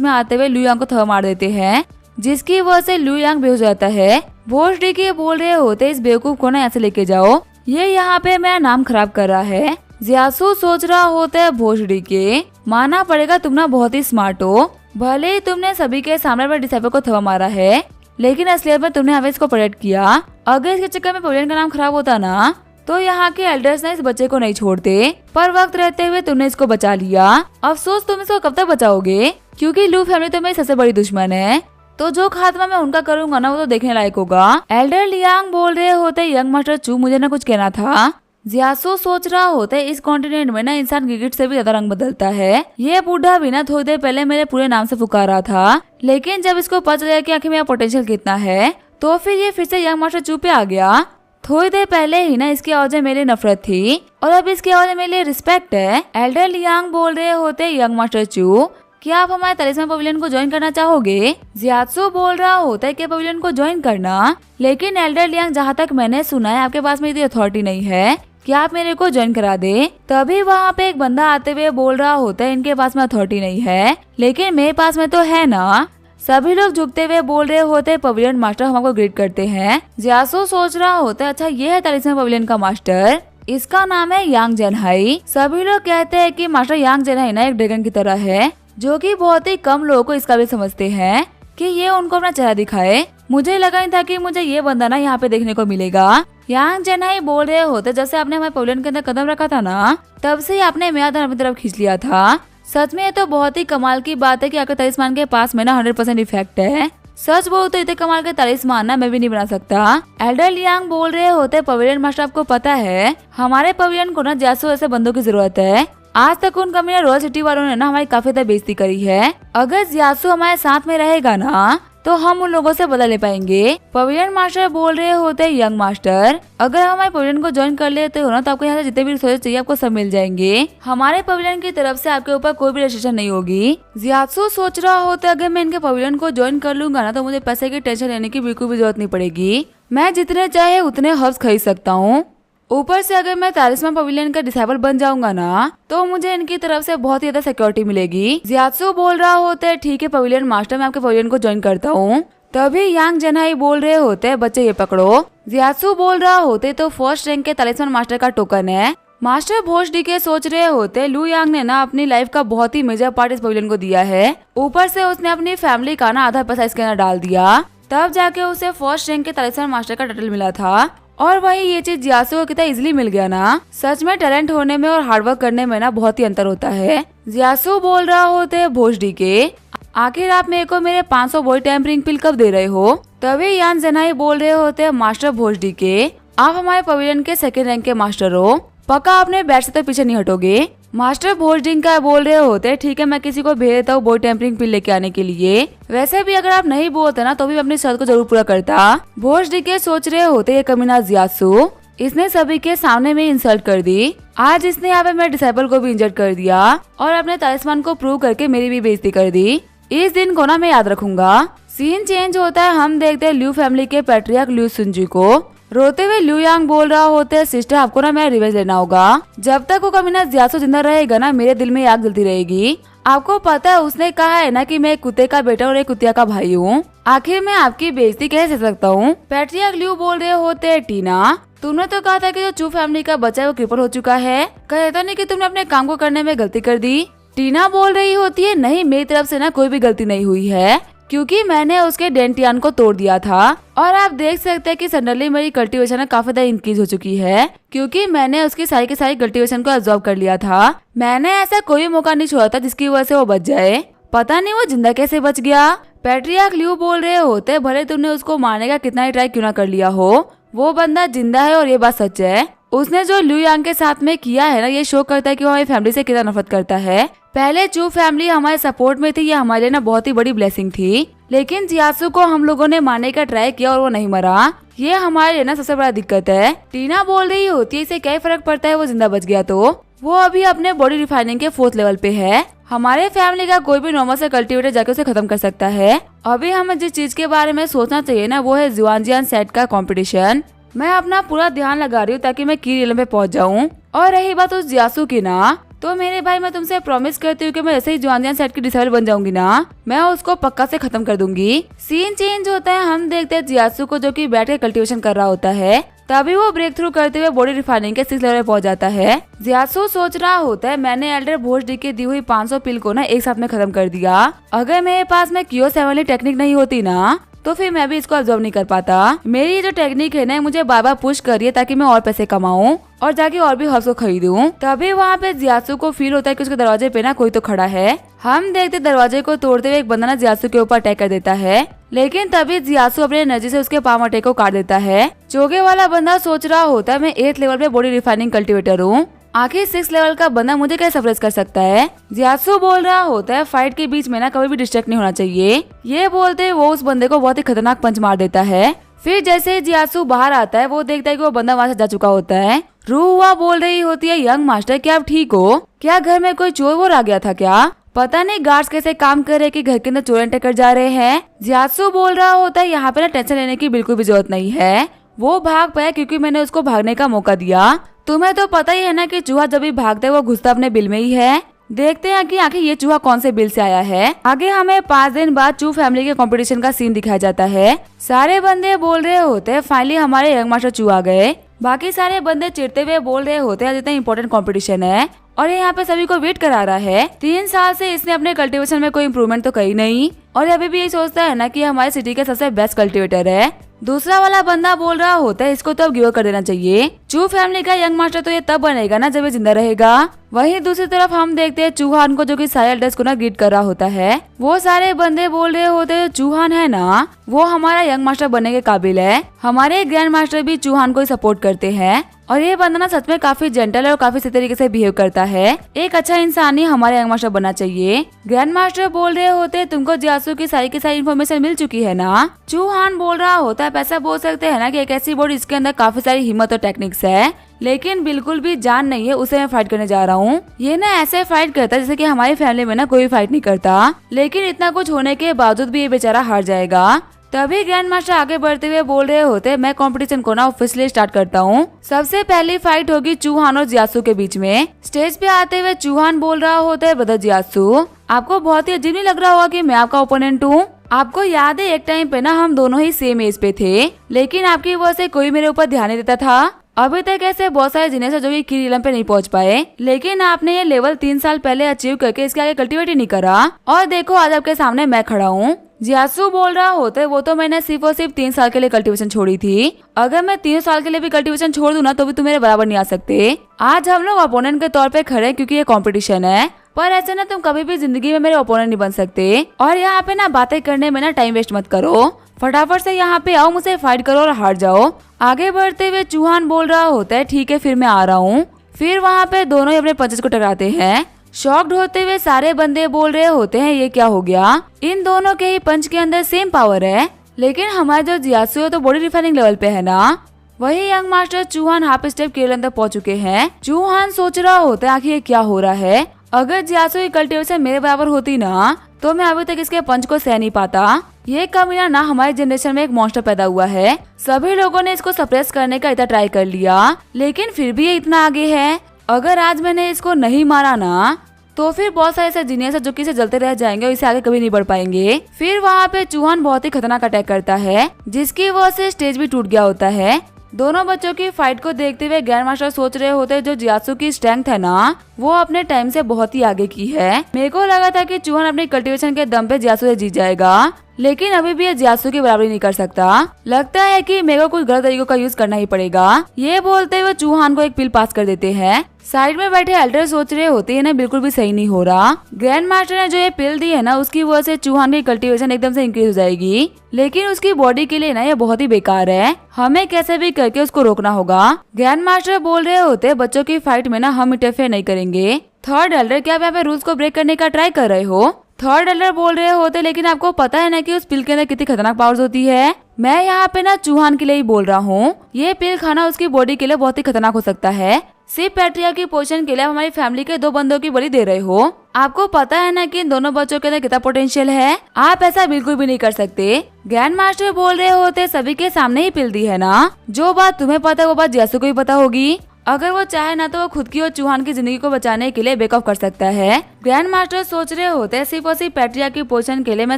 में आते हुए लुयांग को थप्पड़ मार देते हैं, जिसकी वजह से लुयांग बेहोश हो जाता है। भोसड़ी के बोल रहे होते इस बेवकूफ को ना यहाँ से लेके जाओ, ये यहाँ पे मेरा नाम खराब कर रहा है। जियासु सोच रहा होता है भोसड़ी के, मानना पड़ेगा तुम ना बहुत ही स्मार्ट हो। भले ही तुमने सभी के सामने पर डिसाइपल को थप्पड़ मारा है, लेकिन असलियत में तुमने हमें इसको प्रोटेक्ट किया। अगर इसके चक्कर में पवेलियन का नाम खराब होता ना, तो यहाँ के एल्डर्स ने इस बच्चे को नहीं छोड़ते, पर वक्त रहते हुए तुमने इसको बचा लिया। अफसोस तुम इसको कब तक बचाओगे, क्योंकि लू फैमिली तो मेरी सबसे बड़ी दुश्मन है। तो जो खात्मा मैं उनका करूंगा ना, वो तो देखने लायक होगा। एल्डर लियांग बोल रहे होते यंग मास्टर चू मुझे ना कुछ कहना था। जियासु सोच रहा होता है इस कॉन्टिनेंट में ना इंसान गिरगिट से भी ज्यादा रंग बदलता है। ये बूढ़ा भी ना थोड़ी देर पहले मेरे पूरे नाम से पुकारा था, लेकिन जब इसको पता चला कि आखिर मेरा पोटेंशियल कितना है, तो फिर ये फिर से यंग मास्टर चू पे आ गया। थोड़ी देर पहले ही ना इसकी आवाज़ में मेरे लिए नफरत थी और अब इसकी आवाज़ में मेरे लिए रिस्पेक्ट है। एल्डर लियांग बोल रहे होते यंग मास्टर चू, क्या आप हमारे तलिस्मान पवेलियन को ज्वाइन करना चाहोगे? जियात्सु बोल रहा होता है कि पवेलियन को ज्वाइन करना, लेकिन एल्डर लियांग जहाँ तक मैंने सुना है आपके पास में इतनी अथॉरिटी नहीं है कि आप मेरे को ज्वाइन करा दे। तभी वहाँ पे एक बंदा आते हुए बोल रहा होता है इनके पास में अथॉरिटी नहीं है, लेकिन मेरे पास में तो है ना। सभी लोग झुकते हुए बोल रहे होते पवेलियन मास्टर हम आपको ग्रेड करते हैं। जियासु सोच रहा होता है अच्छा ये है तलिस्मान पवेलियन का मास्टर, इसका नाम है यांग जेनहाई। सभी लोग कहते हैं कि मास्टर यांग जेनहाई ना एक ड्रैगन की तरह है, जो कि बहुत ही कम लोगों को इस काबिल समझते हैं कि ये उनको अपना चेहरा दिखाए। मुझे लगा नहीं था कि मुझे ये बंदा ना यहाँ पे देखने को मिलेगा। यांग जेनहाई बोल रहे होते जब से आपने हमारे पवेलियन के अंदर कदम रखा था ना, तब से ही आपने मेरा ध्यान अपनी तरफ खींच लिया था। सच में ये तो बहुत ही कमाल की बात है कि आपके तलिस्मान के पास में ना 100% इफेक्ट है। सच बोल तो इतने कमाल के तलिस्मान ना मैं भी नहीं बना सकता। एल्डर लियांग बोल रहे होते पवेलियन मास्टर आपको पता है हमारे पवेलियन को ना जियासु ऐसे बंदों की जरूरत है। आज तक उन कमीने रॉयल सिटी वालों ने ना हमारी काफी ज्यादा बेइज्जती करी है। अगर जियासु हमारे साथ में रहेगा ना, तो हम उन लोगों से बदला ले पाएंगे। पवेलियन मास्टर बोल रहे होते यंग मास्टर, अगर हम हमारे पवेलियन को ज्वाइन कर लेते हो ना, तो आपको यहाँ से जितने भी रिसोर्सेज चाहिए आपको सब मिल जाएंगे। हमारे पवेलियन की तरफ से आपके ऊपर कोई भी रेस्ट्रिक्शन नहीं होगी। जियासु सोच रहा होता है अगर मैं इनके पवेलियन को ज्वाइन कर लूंगा ना, तो मुझे पैसे की टेंशन लेने की बिल्कुल भी जरूरत नहीं पड़ेगी। मैं जितने चाहे उतने हर्ब्स खरीद सकता हूँ। ऊपर से अगर मैं तालिस्मान पवेलियन का डिसेबल बन जाऊंगा ना, तो मुझे इनकी तरफ से बहुत ही ज्यादा सिक्योरिटी मिलेगी। जियात्सु बोल रहा होता है, ठीक है पवेलियन मास्टर, मैं आपके पवेलियन को ज्वाइन करता हूँ। तभी यांग जनहाई बोल रहे होते हैं, बच्चे ये पकड़ो। जियात्सु बोल रहा होते तो फर्स्ट रैंक के तालिस्मान मास्टर का टोकन है। मास्टर भोज डी के सोच रहे होते, लू यांग ने ना अपनी लाइफ का बहुत ही मेजर पार्ट इस पवेलियन को दिया है। ऊपर से उसने अपनी फैमिली का ना आधा पैसा इसके अंदर डाल दिया, तब जाके उसे फर्स्ट रैंक के तालिस्मान मास्टर का टाइटल मिला था। और वही ये चीज जियात्सु को कितना इजीली मिल गया ना। सच में टैलेंट होने में और हार्डवर्क करने में ना बहुत ही अंतर होता है। जियात्सु बोल रहा होते है भोज डी के, आखिर आप मेरे को मेरे 500 बॉडी टेम्परिंग पिल कब दे रहे हो? तभी यांग जनहाई बोल रहे होते हैं, मास्टर भोज डी के, आप हमारे पवेलियन के सेकंड रैंक के मास्टर हो, पक्का अपने बैट से तो पीछे नहीं हटोगे। मास्टर भोजडिंग का बोल रहे होते, ठीक है मैं किसी को भेज देता हूँ बॉडी टेम्परिंग पिल लेके आने के लिए। वैसे भी अगर आप नहीं बोलते ना तो भी अपनी शर्त को जरूर पूरा करता। भोजडिंग के सोच रहे होते, ये कमीना जियात्सु, इसने सभी के सामने में इंसल्ट कर दी। आज इसने यहाँ पे मेरे डिसेबल को भी इंजर्ड कर दिया और अपने तालिस्मान को प्रूव करके मेरी भी बेइज्जती कर दी। इस दिन को ना मैं याद रखूंगा। सीन चेंज होता है, हम देखते हैं ल्यू फैमिली के पैट्रियार्क ल्यू सुनजी को। रोते हुए लू यांग बोल रहा होते है, सिस्टर आपको ना मेरा रिवेंज लेना होगा। जब तक वो कमीना जियात्सु जिंदा रहेगा ना, मेरे दिल में आग जलती रहेगी। आपको पता है उसने कहा है ना कि मैं एक कुत्ते का बेटा और एक कुतिया का भाई हूँ। आखिर मैं आपकी बेइज्जती कैसे कर सकता हूँ? पैट्रियार्क ल्यू बोल रहे होते है, टीना तुमने तो कहा था कि जो चू फैमिली का बच्चा है वो क्रिपल हो चुका है, कहता नहीं कि तुमने अपने काम को करने में गलती कर दी। टीना बोल रही होती है, नहीं मेरी तरफ से ना कोई भी गलती नहीं हुई है, क्योंकि मैंने उसके डेंटियान को तोड़ दिया था। और आप देख सकते हैं कि सडनली मेरी कल्टीवेशन काफी ज्यादा इंक्रीज हो चुकी है, क्योंकि मैंने उसकी सारी की सारी कल्टीवेशन को एब्जॉर्ब कर लिया था। मैंने ऐसा कोई मौका नहीं छोड़ा था जिसकी वजह से वो बच जाए। पता नहीं वो जिंदा कैसे बच गया। पैट्रियार्क ल्यू बोल रहे होते, भले तुमने उसको मारने का कितना ही ट्राई क्यों ना कर लिया हो, वो बंदा जिंदा है और ये बात सच है। उसने जो लू यांग के साथ में किया है ना, ये शो करता है कि वो हमारी फैमिली से कितना नफरत करता है। पहले चू फैमिली हमारे सपोर्ट में थी, ये हमारे लिए ना बहुत ही बड़ी ब्लेसिंग थी, लेकिन जियात्सु को हम लोगों ने मारने का ट्राई किया और वो नहीं मरा। ये हमारे लिए ना सबसे बड़ा दिक्कत है। टीना बोल रही होती है, इसे क्या फर्क पड़ता है वो जिंदा बच गया तो, वो अभी अपने बॉडी रिफाइनिंग के 4th लेवल पे है। हमारे फैमिली का कोई भी नॉर्मल से कल्टीवेटर जाके उसे खत्म कर सकता है। अभी हमें जिस चीज के बारे में सोचना चाहिए ना, वो है जुआनजियान सेट का कंपटीशन। मैं अपना पूरा ध्यान लगा रही हूँ ताकि मैं की रियल में पहुँच जाऊँ। और रही बात उस जियात्सु की ना, तो मेरे भाई मैं तुमसे प्रॉमिस करती हूँ कि मैं जैसे ही जुआनजियान सेट की डिसेबल बन जाऊंगी ना, मैं उसको पक्का से खत्म कर दूंगी। सीन चेंज होता है, हम देखते हैं जियात्सु को जो कि बैठ के कल्टीवेशन कर रहा होता है। तभी वो ब्रेक थ्रू करते हुए बॉडी रिफाइनिंग के 6th लेवल पे पहुंच जाता है। जियात्सु सोच रहा होता है, मैंने एल्डर भोज डी की दी हुई 500 पिल को ना एक साथ में खत्म कर दिया। अगर मेरे पास में क्यों 7 टेक्निक नहीं होती ना, तो फिर मैं भी इसको ऑब्जर्व नहीं कर पाता। मेरी ये जो टेक्निक है ना, मुझे बार बार पुश कर रही है ताकि मैं और पैसे कमाऊं और जाके और भी हर्ब्स को खरीदूं। तभी वहाँ पे जियात्सु को फील होता है कि उसके दरवाजे पे ना कोई तो खड़ा है। हम देखते दरवाजे को तोड़ते हुए एक बंदा ना जियात्सु के ऊपर अटैक कर देता है, लेकिन तभी जियात्सु अपने एनर्जी से उसके पाम अटैक को काट देता है। चोगे वाला बंदा सोच रहा होता है, मैं 8th लेवल पे बॉडी रिफाइनिंग कल्टीवेटर हूँ, आखिर 6th लेवल का बंदा मुझे कैसे सप्रेस कर सकता है। जियात्सु बोल रहा होता है, फाइट के बीच में ना कभी भी डिस्ट्रैक्ट नहीं होना चाहिए। ये बोलते वो उस बंदे को बहुत ही खतरनाक पंच मार देता है। फिर जैसे ही जियात्सु बाहर आता है, वो देखता है कि वो बंदा वहाँ से जा चुका होता है। रूहुआ बोल रही होती है, यंग मास्टर क्या आप ठीक हो? क्या घर में कोई चोर वोर आ गया था क्या? पता नहीं गार्ड्स कैसे काम कर रहे कि घर के अंदर चोर एंटर कर जा रहे हैं। जियात्सु बोल रहा होता है, यहाँ पे ना टेंशन लेने की बिल्कुल भी जरूरत नहीं है, वो भाग पाया क्योंकि मैंने उसको भागने का मौका दिया। तुम्हें तो पता ही है ना कि चूहा जब भी भागता है वो घुसता अपने बिल में ही है। देखते हैं कि आखिर ये चूहा कौन से बिल से आया है। आगे हमें 5 दिन बाद चू फैमिली के कंपटीशन का सीन दिखाया जाता है। सारे बंदे बोल रहे होते हैं, फाइनली हमारे यंग मास्टर चू आ गए। बाकी सारे बंदे चिढ़ते हुए बोल रहे होते हैं, जितना इम्पोर्टेंट कंपटीशन है और ये यहाँ पे सभी को वेट करा रहा है। 3 साल से इसने अपने कल्टीवेशन में कोई इम्प्रूवमेंट तो करी नहीं और अभी भी यही सोचता है ना कि हमारे सिटी का सबसे बेस्ट कल्टीवेटर है। दूसरा वाला बंदा बोल रहा होता है, इसको तो अब गिव अप कर देना चाहिए। चू फैमिली का यंग मास्टर तो ये तब बनेगा ना जब ये जिंदा रहेगा। वहीं दूसरी तरफ हम देखते हैं चूहान को, जो कि सारे एल्डर्स को ना ग्रीट कर रहा होता है। वो सारे बंदे बोल रहे होते हैं, चूहान है ना, वो हमारा यंग मास्टर बनने के काबिल है। हमारे ग्रैंड मास्टर भी चूहान को ही सपोर्ट करते हैं और ये बंदा ना सच में काफी जेंटल है और काफी सही तरीके से बिहेव करता है। एक अच्छा इंसान ही हमारे यंग मास्टर बनना चाहिए। ग्रैंड मास्टर बोल रहे होते, तुमको जियात्सु की सारी इन्फॉर्मेशन मिल चुकी है ना। चूहान बोल रहा होता है, ऐसा बोल सकते हैं ना कि एक ऐसी बॉडी जिसके अंदर काफी सारी हिम्मत और टेक्निक्स है, लेकिन बिल्कुल भी जान नहीं है, उसे मैं फाइट करने जा रहा हूँ। ये ना ऐसे फाइट करता है जैसे कि हमारी फैमिली में ना कोई फाइट नहीं करता, लेकिन इतना कुछ होने के बावजूद भी ये बेचारा हार जाएगा। तभी ग्रैंड मास्टर आगे बढ़ते हुए बोल रहे होते, मैं कंपटीशन को ना ऑफिशियली स्टार्ट करता हूँ। सबसे पहली फाइट होगी चूहान और जियासु के बीच में। स्टेज पे आते हुए चूहान बोल रहा होता है, ब्रदर जियासु, आपको बहुत ही अजीब नहीं लग रहा होगा कि मैं आपका ओपोनेंट हूँ? आपको याद है एक टाइम पे ना हम दोनों ही सेम एज पे थे, लेकिन आपकी वजह से कोई मेरे ऊपर ध्यान नहीं देता था। अभी तक ऐसे बहुत सारे जिन्हें जो कि किरीलम पे नहीं पहुंच पाए, लेकिन आपने ये लेवल 3 साल पहले अचीव करके इसके आगे कल्टीवेट ही नहीं करा। और देखो आज आपके सामने मैं खड़ा हूँ। जियासु बोल रहा होता, वो तो मैंने सिर्फ और सिर्फ 3 साल के लिए कल्टीवेशन छोड़ी थी। अगर मैं 3 साल के लिए भी कल्टीवेशन छोड़ दूं ना तो भी तुम मेरे बराबर नहीं आ सकते। आज हम लोग अपोनेंट के तौर पे खड़े हैं क्योंकि ये कंपटीशन है, पर ऐसे ना तुम कभी भी जिंदगी में मेरे ओपोनेंट नहीं बन सकते। और यहाँ पे ना बातें करने में ना टाइम वेस्ट मत करो, फटाफट से यहाँ पे आओ, मुझसे फाइट करो और हार जाओ। आगे बढ़ते हुए चूहान बोल रहा होता है, ठीक है फिर मैं आ रहा हूँ। फिर वहाँ पे दोनों ही अपने पंचेस को टकराते हैं। शॉक्ड होते हुए सारे बंदे बोल रहे होते हैं, ये क्या हो गया? इन दोनों के ही पंच के अंदर सेम पावर है, लेकिन हमारा जो जियासु है तो बॉडी रिफाइनिंग लेवल पे है ना। वही यंग मास्टर चूहान हाफ स्टेप केवल अंदर पहुंच चुके हैं। चूहान सोच रहा होता है, आखिर ये क्या हो रहा है? अगर जियासु की कल्टीवेशन मेरे बराबर होती ना तो मैं अभी तक इसके पंच को सह नहीं पाता। ये कमीना ना हमारी जनरेशन में एक मॉन्स्टर पैदा हुआ है। सभी लोगों ने इसको सप्रेस करने का इतना ट्राई कर लिया, लेकिन फिर भी ये इतना आगे है। अगर आज मैंने इसको नहीं मारा ना तो फिर बहुत सारे ऐसे जीनियस जो कि इसे जलते रह जाएंगे और इसे आगे कभी नहीं बढ़ पाएंगे। फिर वहाँ पे चूहान बहुत ही खतरनाक अटैक करता है, जिसकी वजह से स्टेज भी टूट गया होता है। दोनों बच्चों की फाइट को देखते हुए ग्रैंड मास्टर सोच रहे होते जो जियासु की स्ट्रेंथ है ना वो अपने टाइम से बहुत ही आगे की है। मेरे को लगा था कि चूहान अपनी कल्टीवेशन के दम पे जियासु से जीत जाएगा, लेकिन अभी भी ये जियासु की बराबरी नहीं कर सकता। लगता है कि मेरे को कुछ गलत तरीकों का यूज करना ही पड़ेगा। ये बोलते हुए चूहान को एक पिल पास कर देते हैं। साइड में बैठे एल्डर सोच रहे होते हैं ना बिल्कुल भी सही नहीं हो रहा। ग्रैंड मास्टर ने जो ये पिल दी है ना उसकी वजह से चूहान की कल्टीवेशन एकदम से इंक्रीज हो जाएगी, लेकिन उसकी बॉडी के लिए ना ये बहुत ही बेकार है। हमें कैसे भी करके उसको रोकना होगा। ग्रैंड मास्टर बोल रहे होते बच्चों की फाइट में ना हम इंटरफेयर नहीं करेंगे। थर्ड एल्डर, क्या आप यहाँ पे रूल्स को ब्रेक करने का ट्राई कर रहे हो? थर्ड एल्डर बोल रहे होते, लेकिन आपको पता है ना कि उस पिल के अंदर कितनी खतरनाक पावर्स होती है। मैं यहाँ पे ना चूहान के लिए ही बोल रहा हूँ। ये पिल खाना उसकी बॉडी के लिए बहुत ही खतरनाक हो सकता है। सिर्फ पैट्रिया की पोजीशन के लिए हमारी फैमिली के 2 बंदों की बलि दे रहे हो। आपको पता है ना कि इन दोनों बच्चों के अंदर कितना पोटेंशियल है। आप ऐसा बिल्कुल भी नहीं कर सकते। ग्रैंड मास्टर बोल रहे होते, सभी के सामने ही पिल दी है ना, जो बात तुम्हें पता है वो बात जियासु को ही पता होगी। अगर वो चाहे ना तो वो खुद की और चूहान की जिंदगी को बचाने के लिए बेक ऑफ कर सकता है। ग्रैंड मास्टर सोच रहे होते हैं, सिर्फ और सिर्फ पैट्रिया की पोजीशन के लिए मैं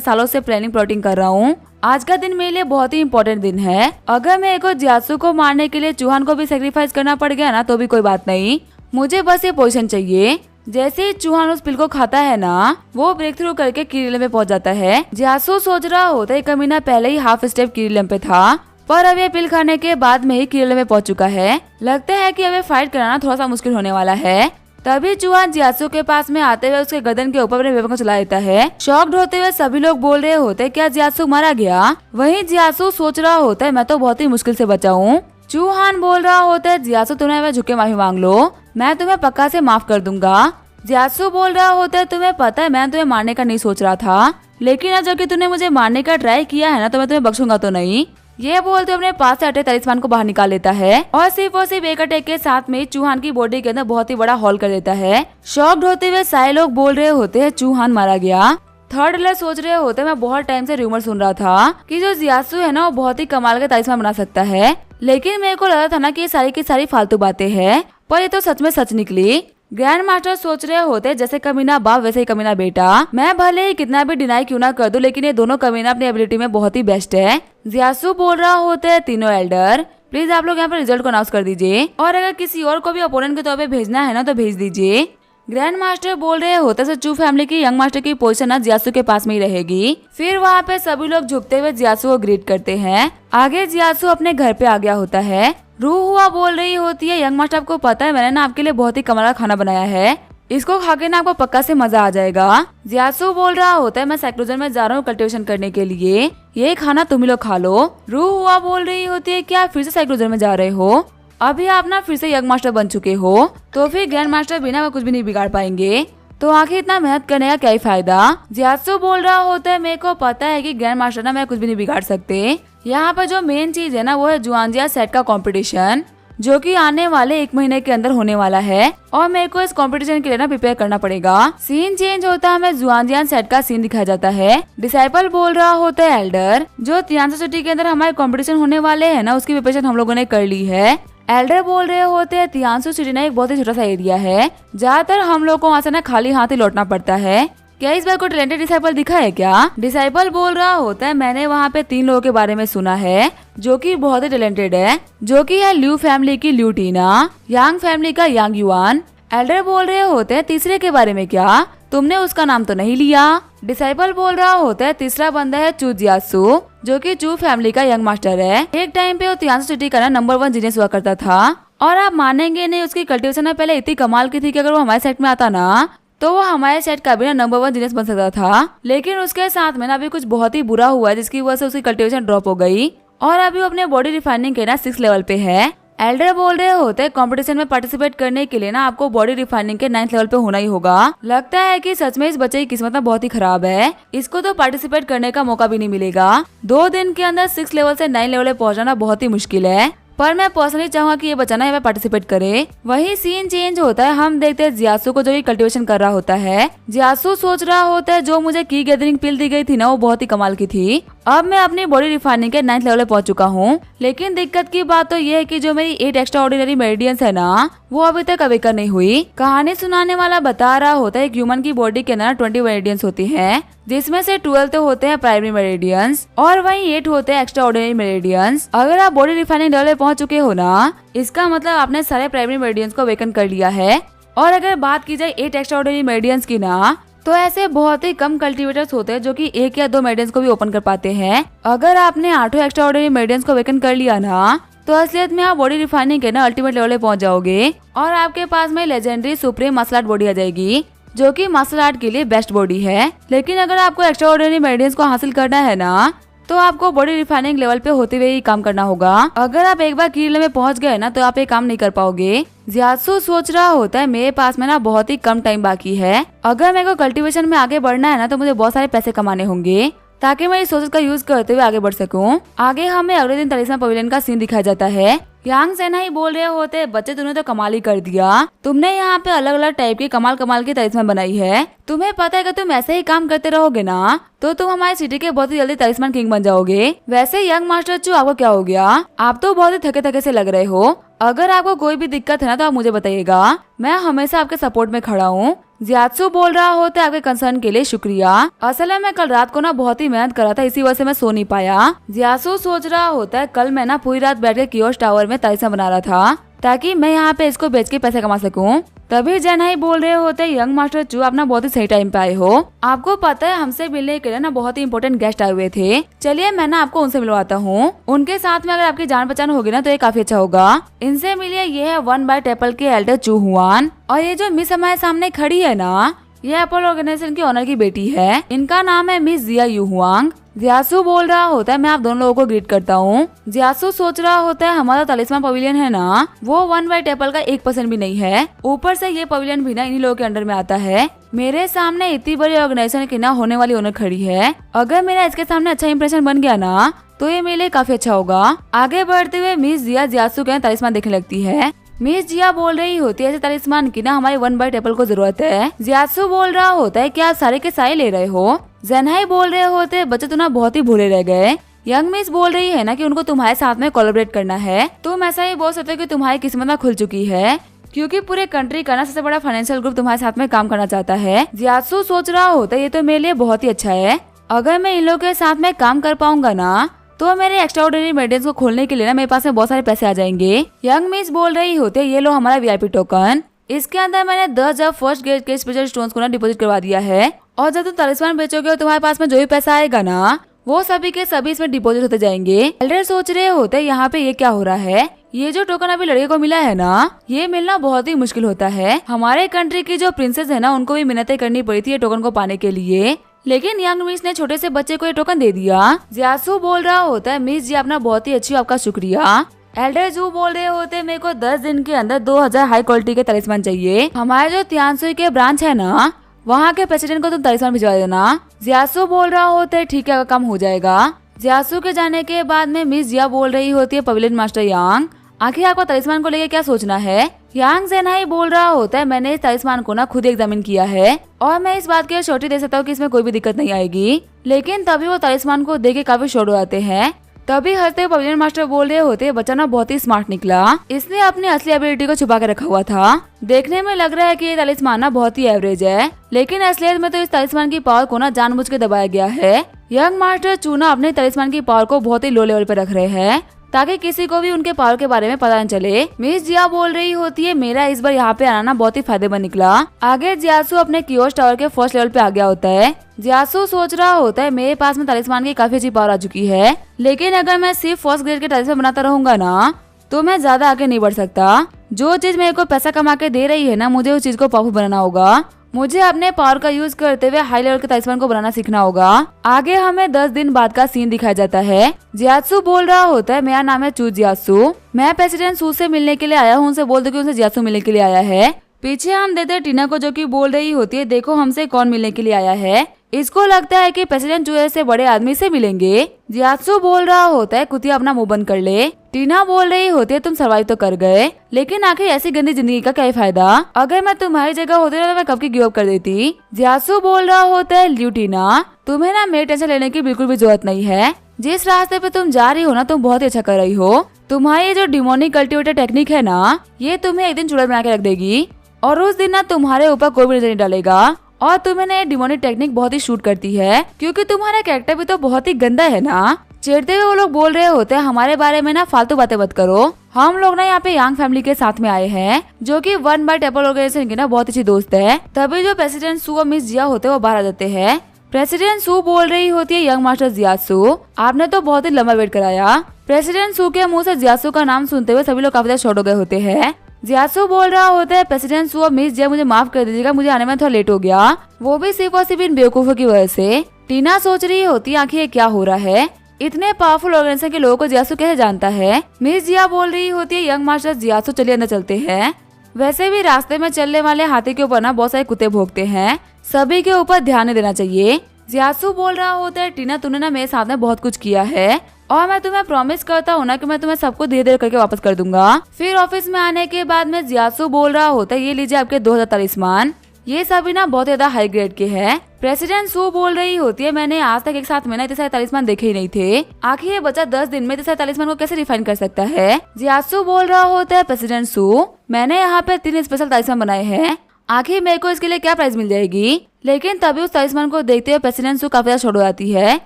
सालों से प्लानिंग कर रहा हूँ। आज का दिन मेरे लिए बहुत ही इम्पोर्टेंट दिन है। अगर मेरे को जियासु को मारने के लिए चूहान को भी सेक्रीफाइस करना पड़ गया ना तो भी कोई बात नहीं, मुझे बस ये पोजीशन चाहिए। जैसे ही चूहान उस पिल को खाता है ना वो ब्रेक थ्रू करके किरीलम पे पहुंच जाता है। जियासु सोच रहा होता है कमीना पहले ही हाफ स्टेप किरीलम पे था, पर अब ये पिल खाने के बाद में ही किरीलम में पहुंच चुका है। लगता है कि अब ये फाइट कराना थोड़ा सा मुश्किल होने वाला है। तभी चूहान जियासु के पास में आते हुए उसके गर्दन के ऊपर अपने वेपन को चला देता है। शॉक्ड होते हुए सभी लोग बोल रहे होते क्या जियासु मारा गया? वहीं जियासु सोच रहा होता है मैं तो बहुत ही मुश्किल से बचा हूँ। चूहान बोल रहा होता है जियासु तुम्हें झुके माफी मांग लो, मैं तुम्हें पक्का से माफ कर दूंगा। जियासु बोल रहा होता है तुम्हें पता है मैं तुम्हें मारने का नहीं सोच रहा था, लेकिन अब जबकि तूने मुझे मारने का ट्राई किया है ना तो मैं तुम्हें बख्शूंगा तो नहीं। ये बोलते अपने पास से अटे तलिस्मान को बाहर निकाल लेता है और सिर्फ एक अटैक के साथ में चूहान की बॉडी के अंदर बहुत ही बड़ा हॉल कर देता है। शॉक्ड होते हुए सारे लोग बोल रहे होते हैं चूहान मारा गया। थर्ड एल्डर सोच रहे होते मैं बहुत टाइम से रूमर सुन रहा था कि जो जियासु है ना वो बहुत ही कमाल का तलिस्मान बना सकता है, लेकिन मेरे को लगा था ना कि ये सारी की सारी फालतू बातें हैं, पर ये तो सच में सच निकली। ग्रैंड मास्टर सोच रहे होते जैसे कमीना बाप वैसे ही कमीना बेटा। मैं भले ही कितना भी डिनाई क्यों ना कर दूं, लेकिन ये दोनों कमीना अपनी एबिलिटी में बहुत ही बेस्ट है। जियासु बोल रहा होते हैं तीनों एल्डर प्लीज आप लोग यहाँ पर रिजल्ट को अनाउंस कर दीजिए, और अगर किसी और को भी अपोनेंट के तौर पे भेजना है ना तो भेज दीजिए। ग्रैंड मास्टर बोल रहे होते से चू फैमिली की यंग मास्टर की पोजीशन ना जियासु के पास में ही रहेगी। फिर वहाँ पे सभी लोग झुकते हुए जियासु को ग्रीट करते हैं। आगे जियासु अपने घर पे आ गया होता है। रूह हुआ बोल रही होती है यंग मास्टर आपको पता है मैंने ना आपके लिए बहुत ही कमाल का खाना बनाया है, इसको खा के ना आपको पक्का से मजा आ जाएगा। जियासु बोल रहा होता है मैं साइक्लोजन में जा रहा हूँ कल्टीवेशन करने के लिए, ये खाना तुम ही लोग खा लो। रूह हुआ बोल रही होती है क्या फिर से साइक्लोजन में जा रहे हो? अभी आप ना फिर से यंग मास्टर बन चुके हो तो फिर ग्रैंड मास्टर बिना कुछ भी नहीं बिगाड़ पाएंगे, तो आखिर इतना मेहनत करने का क्या ही फायदा। जियासु बोल रहा होता है मेरे को पता है कि ग्रैंड मास्टर ना मैं कुछ भी नहीं बिगाड़ सकते। यहाँ पर जो मेन चीज है ना वो है जुआनजिया सेट का कंपटीशन। जो कि आने वाले 1 महीने के अंदर होने वाला है और मेरे को इस कंपटीशन के लिए ना प्रिपेयर करना पड़ेगा। सीन चेंज होता है, हमें जुआनजियान सेट का सीन दिखाया जाता है। डिसाइपल बोल रहा होता है एल्डर, जो तियानसा सिटी के अंदर हमारे कंपटीशन होने वाले है ना, उसकी प्रिपरेशन हम लोगों ने कर ली है। एल्डर बोल रहे होते हैं तियानसू सिटी ना एक बहुत ही छोटा सा एरिया है, ज्यादातर हम लोग को वहाँ से ना खाली हाथ ही लौटना पड़ता है। क्या इस बार कोई टैलेंटेड डिसाइपल दिखा है क्या? डिसाइपल बोल रहा होता है, मैंने वहाँ पे 3 लोगों के बारे में सुना है जो कि बहुत ही टैलेंटेड है, जो कि है ल्यू फैमिली की ल्यू टीना, यांग फैमिली का यांग युआन। एल्डर बोल रहे होते हैं तीसरे के बारे में क्या, तुमने उसका नाम तो नहीं लिया? डिसाइपल बोल रहा होता है तीसरा बंदा है चू जियासू, जो कि चू फैमिली का यंग मास्टर है। एक टाइम पे वो तियानसू सिटी का ना नंबर 1 जीनियस हुआ करता था और आप मानेंगे नहीं, उसकी कल्टीवेशन पहले इतनी कमाल की थी कि अगर वो हमारे सेट में आता ना तो वो हमारे सेट का भी ना नंबर 1 जीनियस बन सकता था। लेकिन उसके साथ में ना अभी कुछ बहुत ही बुरा हुआ है, जिसकी वजह से उसकी कल्टीवेशन ड्रॉप हो गई और अभी वो अपने बॉडी रिफाइनिंग के ना 6 लेवल पे है। एल्डर बोल रहे होते हैं कंपटीशन में पार्टिसिपेट करने के लिए ना आपको बॉडी रिफाइनिंग के 9th लेवल पे होना ही होगा। लगता है कि सच में इस बच्चे की किस्मत बहुत ही खराब है, इसको तो पार्टिसिपेट करने का मौका भी नहीं मिलेगा। 2 दिन के अंदर 6 लेवल से 9 लेवल पे पहुंचना बहुत ही मुश्किल है, पर मैं पर्सनली चाहूंगा कि ये बच्चा ना यहाँ पे पार्टिसिपेट करे। वही सीन चेंज होता है, हम देखते हैं जियासू को जो कि कल्टीवेशन कर रहा होता है। जियासू सोच रहा होता है जो मुझे की गैदरिंग पिल दी गई थी ना, वो बहुत ही कमाल की थी। अब मैं अपनी बॉडी रिफाइनिंग के 9th लेवल पे पहुंच चुका हूँ, लेकिन दिक्कत की बात तो ये है कि जो मेरी 8 एक्स्ट्रा ऑर्डिनरी मेरिडियंस है ना, वो अभी तक अवेकन नहीं हुई। कहानी सुनाने वाला बता रहा होता है एक ह्यूमन की बॉडी के अंदर 20 मेरिडियंस होती हैं, जिसमें से 12 तो होते हैं प्राइमरी मेरिडियंस और वहीं 8 होते हैं एक्स्ट्रा ऑर्डिनरी मेरिडियंस। अगर आप बॉडी रिफाइनिंग लेवल पे पहुंच चुके हो ना, इसका मतलब आपने सारे प्राइमरी मेरिडियंस को अवेकन कर लिया है। और अगर बात की जाए 8 एक्स्ट्रा ऑर्डिनरी मेरिडियंस की ना, तो ऐसे बहुत ही कम कल्टीवेटर्स होते हैं जो कि 1 या 2 मेरिडियंस को भी ओपन कर पाते हैं। अगर आपने 8 एक्स्ट्रा ऑर्डिनरी मेरिडियंस को अवेकन कर लिया ना, तो असलियत में आप बॉडी रिफाइनिंग के ना अल्टीमेट लेवल पे पहुंच जाओगे और आपके पास में legendary supreme martial art body आ जाएगी, जो कि मार्शल आर्ट के लिए बेस्ट बॉडी है। लेकिन अगर आपको एक्स्ट्रा ऑर्डिनरी मेरिडियंस को हासिल करना है ना, तो आपको बॉडी रिफाइनिंग लेवल पे होते हुए ही काम करना होगा। अगर आप एक बार की लेवल में पहुंच गए ना, तो आप ये काम नहीं कर पाओगे। जियासू सोच रहा होता है मेरे पास में ना बहुत ही कम टाइम बाकी है, अगर मेरे को कल्टीवेशन में आगे बढ़ना है ना, तो मुझे बहुत सारे पैसे कमाने होंगे ताकि मैं इस सोच का यूज करते हुए आगे बढ़ सकूं। आगे हमें अगले दिन तलिस्मान पवेलियन का सीन दिखाया जाता है। यांग सेना ही बोल रहे होते, बच्चे तुमने तो कमाल ही कर दिया, तुमने यहाँ पे अलग अलग टाइप की कमाल की तलिस्मान बनाई है। तुम्हें पता है कि तुम ऐसे ही काम करते रहोगे ना, तो तुम हमारी सिटी के बहुत ही जल्दी तलिस्मान किंग बन जाओगे। वैसे यंग मास्टर चू, आपको क्या हो गया? आप तो बहुत ही थके थके से लग रहे हो। अगर आपको कोई भी दिक्कत है ना, तो आप मुझे बताइएगा, मैं हमेशा आपके सपोर्ट में खड़ा हूँ। जियासू बोल रहा होता है आपके कंसर्न के लिए शुक्रिया। असल में मैं कल रात को ना बहुत ही मेहनत करा था, इसी वजह से मैं सो नहीं पाया। जियासू सोच रहा होता है कल मैं ना पूरी रात बैठ के कियोश टावर में तलिस्मान बना रहा था ताकि मैं यहाँ पे इसको बेच के पैसे कमा सकूं। तभी जेनहाई बोल रहे होते यंग मास्टर चू, आप ना बहुत ही सही टाइम पे आए हो। आपको पता है हमसे मिलने के लिए ना बहुत ही इंपॉर्टेंट गेस्ट आए हुए थे। चलिए मैं ना आपको उनसे मिलवाता हूँ। उनके साथ में अगर आपकी जान पहचान होगी ना, तो ये काफी अच्छा होगा। इनसे मिलिए, ये है 1 बाय टेपल के एल्डर चू हुआन, और ये जो मिस हमारे सामने खड़ी है ना, ये एप्पल ऑर्गेनाइजेशन की ओनर की बेटी है। इनका नाम है मिस जिया यू हुआंग। जियासू बोल रहा होता है मैं आप दोनों लोगों को ग्रीट करता हूँ। जियासू सोच रहा होता है हमारा तलिस्मान पवेलियन है ना, वो 1 बाय टेपल का 1% भी नहीं है। ऊपर से ये पवेलियन भी ना इन्हीं लोगों के अंडर में आता है। मेरे सामने इतनी बड़ी ऑर्गेनाइजेशन की ना होने वाली ओनर खड़ी है। अगर मेरा इसके सामने अच्छा इंप्रेशन बन गया ना, तो ये मेरे लिए काफी अच्छा होगा। आगे बढ़ते हुए मिस जिया जियासू के तलिस्मान देखने लगती है। मिस जिया बोल रही होती है ऐसे तलिस्मान की ना हमारी 1 बाय टेपल को जरूरत है। जियासू बोल रहा होता है क्या आप सारे के सारे ले रहे हो? जेनहाई बोल रहे होते बच्चे तो ना बहुत ही भूले रह गए। यंग मिस बोल रही है ना कि उनको तुम्हारे साथ में कोलैबोरेट करना है। तुम ऐसा ही बोल सकते हो कि तुम्हारी किस्मत ना खुल चुकी है, क्योंकि पूरे कंट्री का ना सबसे बड़ा फाइनेंशियल ग्रुप तुम्हारे साथ में काम करना चाहता है। जियासू सोच रहा होता है ये तो मेरे लिए बहुत ही अच्छा है। अगर मैं इन लोगों के साथ में काम कर पाऊंगा ना, तो मेरे एक्स्ट्रा ऑर्डिनरी मेडिसिन को खोलने के लिए ना मेरे पास में बहुत सारे पैसे आ जाएंगे। यंग मिस बोल रही होते ये लो हमारा VIP टोकन। इसके अंदर मैंने 10 जब फर्स्ट ग्रेड के स्पेशल स्टोन्स को ना डिपॉजिट करवा दिया है, और जब तुम तलिस्मान बेचोगे और तुम्हारे पास में जो भी पैसा आएगा ना, वो सभी के सभी इसमें डिपॉजिट होते जाएंगे। एल्डर सोच रहे होते यहाँ पे ये क्या हो रहा है। ये जो टोकन अभी लड़के को मिला है ना, ये मिलना बहुत ही मुश्किल होता है। हमारे कंट्री की जो प्रिंसेस है ना, उनको भी मिन्नतें करनी पड़ी थी ये टोकन को पाने के लिए, लेकिन यंग मिस ने छोटे से बच्चे को ये टोकन दे दिया। जियासू बोल रहा होता है मिस जी अपना बहुत ही अच्छी, आपका शुक्रिया। एल्डर जू बोल रहे होते मेरे को 10 दिन के अंदर 2000 हाई क्वालिटी के तलिस्मान चाहिए। हमारे जो तियानसुई के ब्रांच है ना, वहाँ के प्रेसिडेंट को तुम तलिस्मान भिजवा देना। जियासू बोल रहा होता है ठीक है, काम हो जाएगा। जियासू के जाने के बाद में मिस जिया बोल रही होती है पवेलियन मास्टर यांग, आखिर आपको तलिस्मान को लेकर क्या सोचना है? यांग ज़ेनहाई बोल रहा होता है, मैंने इस तलिस्मान को ना खुद एग्जामिन किया है और मैं इस बात की श्योरिटी दे सकता हूँ कि इसमें कोई भी दिक्कत नहीं आएगी। लेकिन तभी वो तलिस्मान को देख के काफी शॉक हो जाते हैं। तभी हंसते हुए पवेलियन मास्टर बोल रहे होते, बच्चा ना बहुत ही स्मार्ट निकला, इसने अपनी असली एबिलिटी को छुपा के रखा हुआ था। देखने में लग रहा है कि ये तलिस्मान ना बहुत ही एवरेज है, लेकिन असलियत में तो इस तलिस्मान की पावर को ना जानबूझ के दबाया गया है। यंग मास्टर चूना अपने तलिस्मान की पावर को बहुत ही लो लेवल पे रख रहे हैं ताकि किसी को भी उनके पावर के बारे में पता न चले। मिस जिया बोल रही होती है, मेरा इस बार यहाँ पे आना ना बहुत ही फायदेमंद निकला। आगे जियासु अपने कियोस टावर के फर्स्ट लेवल पे आ गया होता है। जियासु सोच रहा होता है, मेरे पास में तलिस्मान की काफी अच्छी पावर आ चुकी है, लेकिन अगर मैं सिर्फ फर्स्ट ग्रेड के तलिस्मान बनाता रहूंगा ना तो मैं ज्यादा आगे नहीं बढ़ सकता। जो चीज मेरे को पैसा कमा के दे रही है ना, मुझे उस चीज को पावरफुल बनाना होगा। मुझे अपने पावर का यूज करते हुए हाई लेवल के तलिस्मान को बनाना सीखना होगा। आगे हमें 10 दिन बाद का सीन दिखाया जाता है। जियासु बोल रहा होता है, मेरा नाम है चू जियासु, मैं प्रेसिडेंट सू से मिलने के लिए आया हूँ। उनसे बोल दो कि उनसे जियासु मिलने के लिए आया है। पीछे हम देते हैं टीना को, जो कि बोल रही होती है, देखो हमसे कौन मिलने के लिए आया है। इसको लगता है कि प्रेसिडेंट चू से बड़े आदमी से मिलेंगे। जियासु बोल रहा होता है, कुतिया अपना मुंह बंद कर ले। टीना बोल रही होती है, तुम सर्वाइव तो कर गए, लेकिन आखिर ऐसी गंदी जिंदगी का क्या फायदा? अगर मैं तुम्हारी जगह होती तो मैं कब की गिव अप कर देती। जियासु बोल रहा होता है, ल्यू टीना, तुम्हें ना मेरी टेंशन लेने की बिल्कुल भी जरूरत नहीं है। जिस रास्ते पे तुम जा रही हो ना, तुम बहुत ही अच्छा कर रही हो। तुम्हारी ये जो डिमोनिक कल्टिवेटर टेक्निक है ना, ये तुम्हें एक दिन चुड़ैल बना के रख देगी और उस दिन ना तुम्हारे ऊपर कोई भी नजर नहीं डालेगा। और तुम्हें ना ये डिमोनिक टेक्निक बहुत ही शूट करती है, क्योंकि तुम्हारा कैरेक्टर भी तो बहुत ही गंदा है ना। चिढ़ते हुए वो लोग बोल रहे होते हैं, हमारे बारे में ना फालतू बातें मत करो। हम लोग ना यहाँ पे यांग फैमिली के साथ में आए हैं, जो कि वन बाय टेपल ऑर्गेनाइजेशन की ना बहुत अच्छी दोस्त है। तभी जो प्रेसिडेंट सू और मिस जिया होते हैं वो बाहर आ जाते हैं। प्रेसिडेंट सू बोल रही होती है, यंग मास्टर जियासु, आपने तो बहुत ही लंबा वेट कराया। प्रेसिडेंट सू के मुंह से जियासु का नाम सुनते हुए सभी लोग काफी ज्यादा शॉक हो गए होते हैं। जियासु बोल रहा होता है, प्रेसिडेंट सू और मिस जिया, मुझे माफ कर दीजिएगा, मुझे आने में थोड़ा लेट हो गया, वो भी सिर्फ और सिर्फ इन बेवकूफों की वजह से। टीना सोच रही होती है, आखिर क्या हो रहा है, इतने पावरफुल ऑर्गेनाइजेशन के लोगों को जियासु कैसे जानता है। मिस जिया बोल रही होती है, यंग मास्टर जियासु, चलिए अंदर चलते हैं। वैसे भी रास्ते में चलने वाले हाथी के ऊपर ना बहुत सारे कुत्ते भौंकते हैं, सभी के ऊपर ध्यान नहीं देना चाहिए। जियासु बोल रहा होता है, टीना तुमने ना मेरे साथ में बहुत कुछ किया है और मैं तुम्हें प्रॉमिस करता हूँ ना कि मैं तुम्हें सबको धीरे धीरे करके वापस कर दूंगा। फिर ऑफिस में आने के बाद में जियासु बोल रहा होता है, ये लीजिए आपके 2000 तलिस्मान, ये सभी ना बहुत ज्यादा हाई ग्रेड के हैं। प्रेसिडेंट सू बोल रही होती है, मैंने आज तक एक साथ में ना इतने सारे तलिस्मान देखे ही नहीं थे, आखिर ये बच्चा 10 दिन में इतने सारे तलिस्मान को कैसे रिफाइन कर सकता है। जियासु बोल रहा होता है, प्रेसिडेंट सू, मैंने यहाँ पे 3 स्पेशल तलिस्मान बनाए हैं, आखिर मेरे को इसके लिए क्या प्राइस मिल जाएगी। लेकिन तभी उस तलिस्मान को देखते हुए प्रेसिडेंट सू काफी ज्यादा शॉक हो जाती है।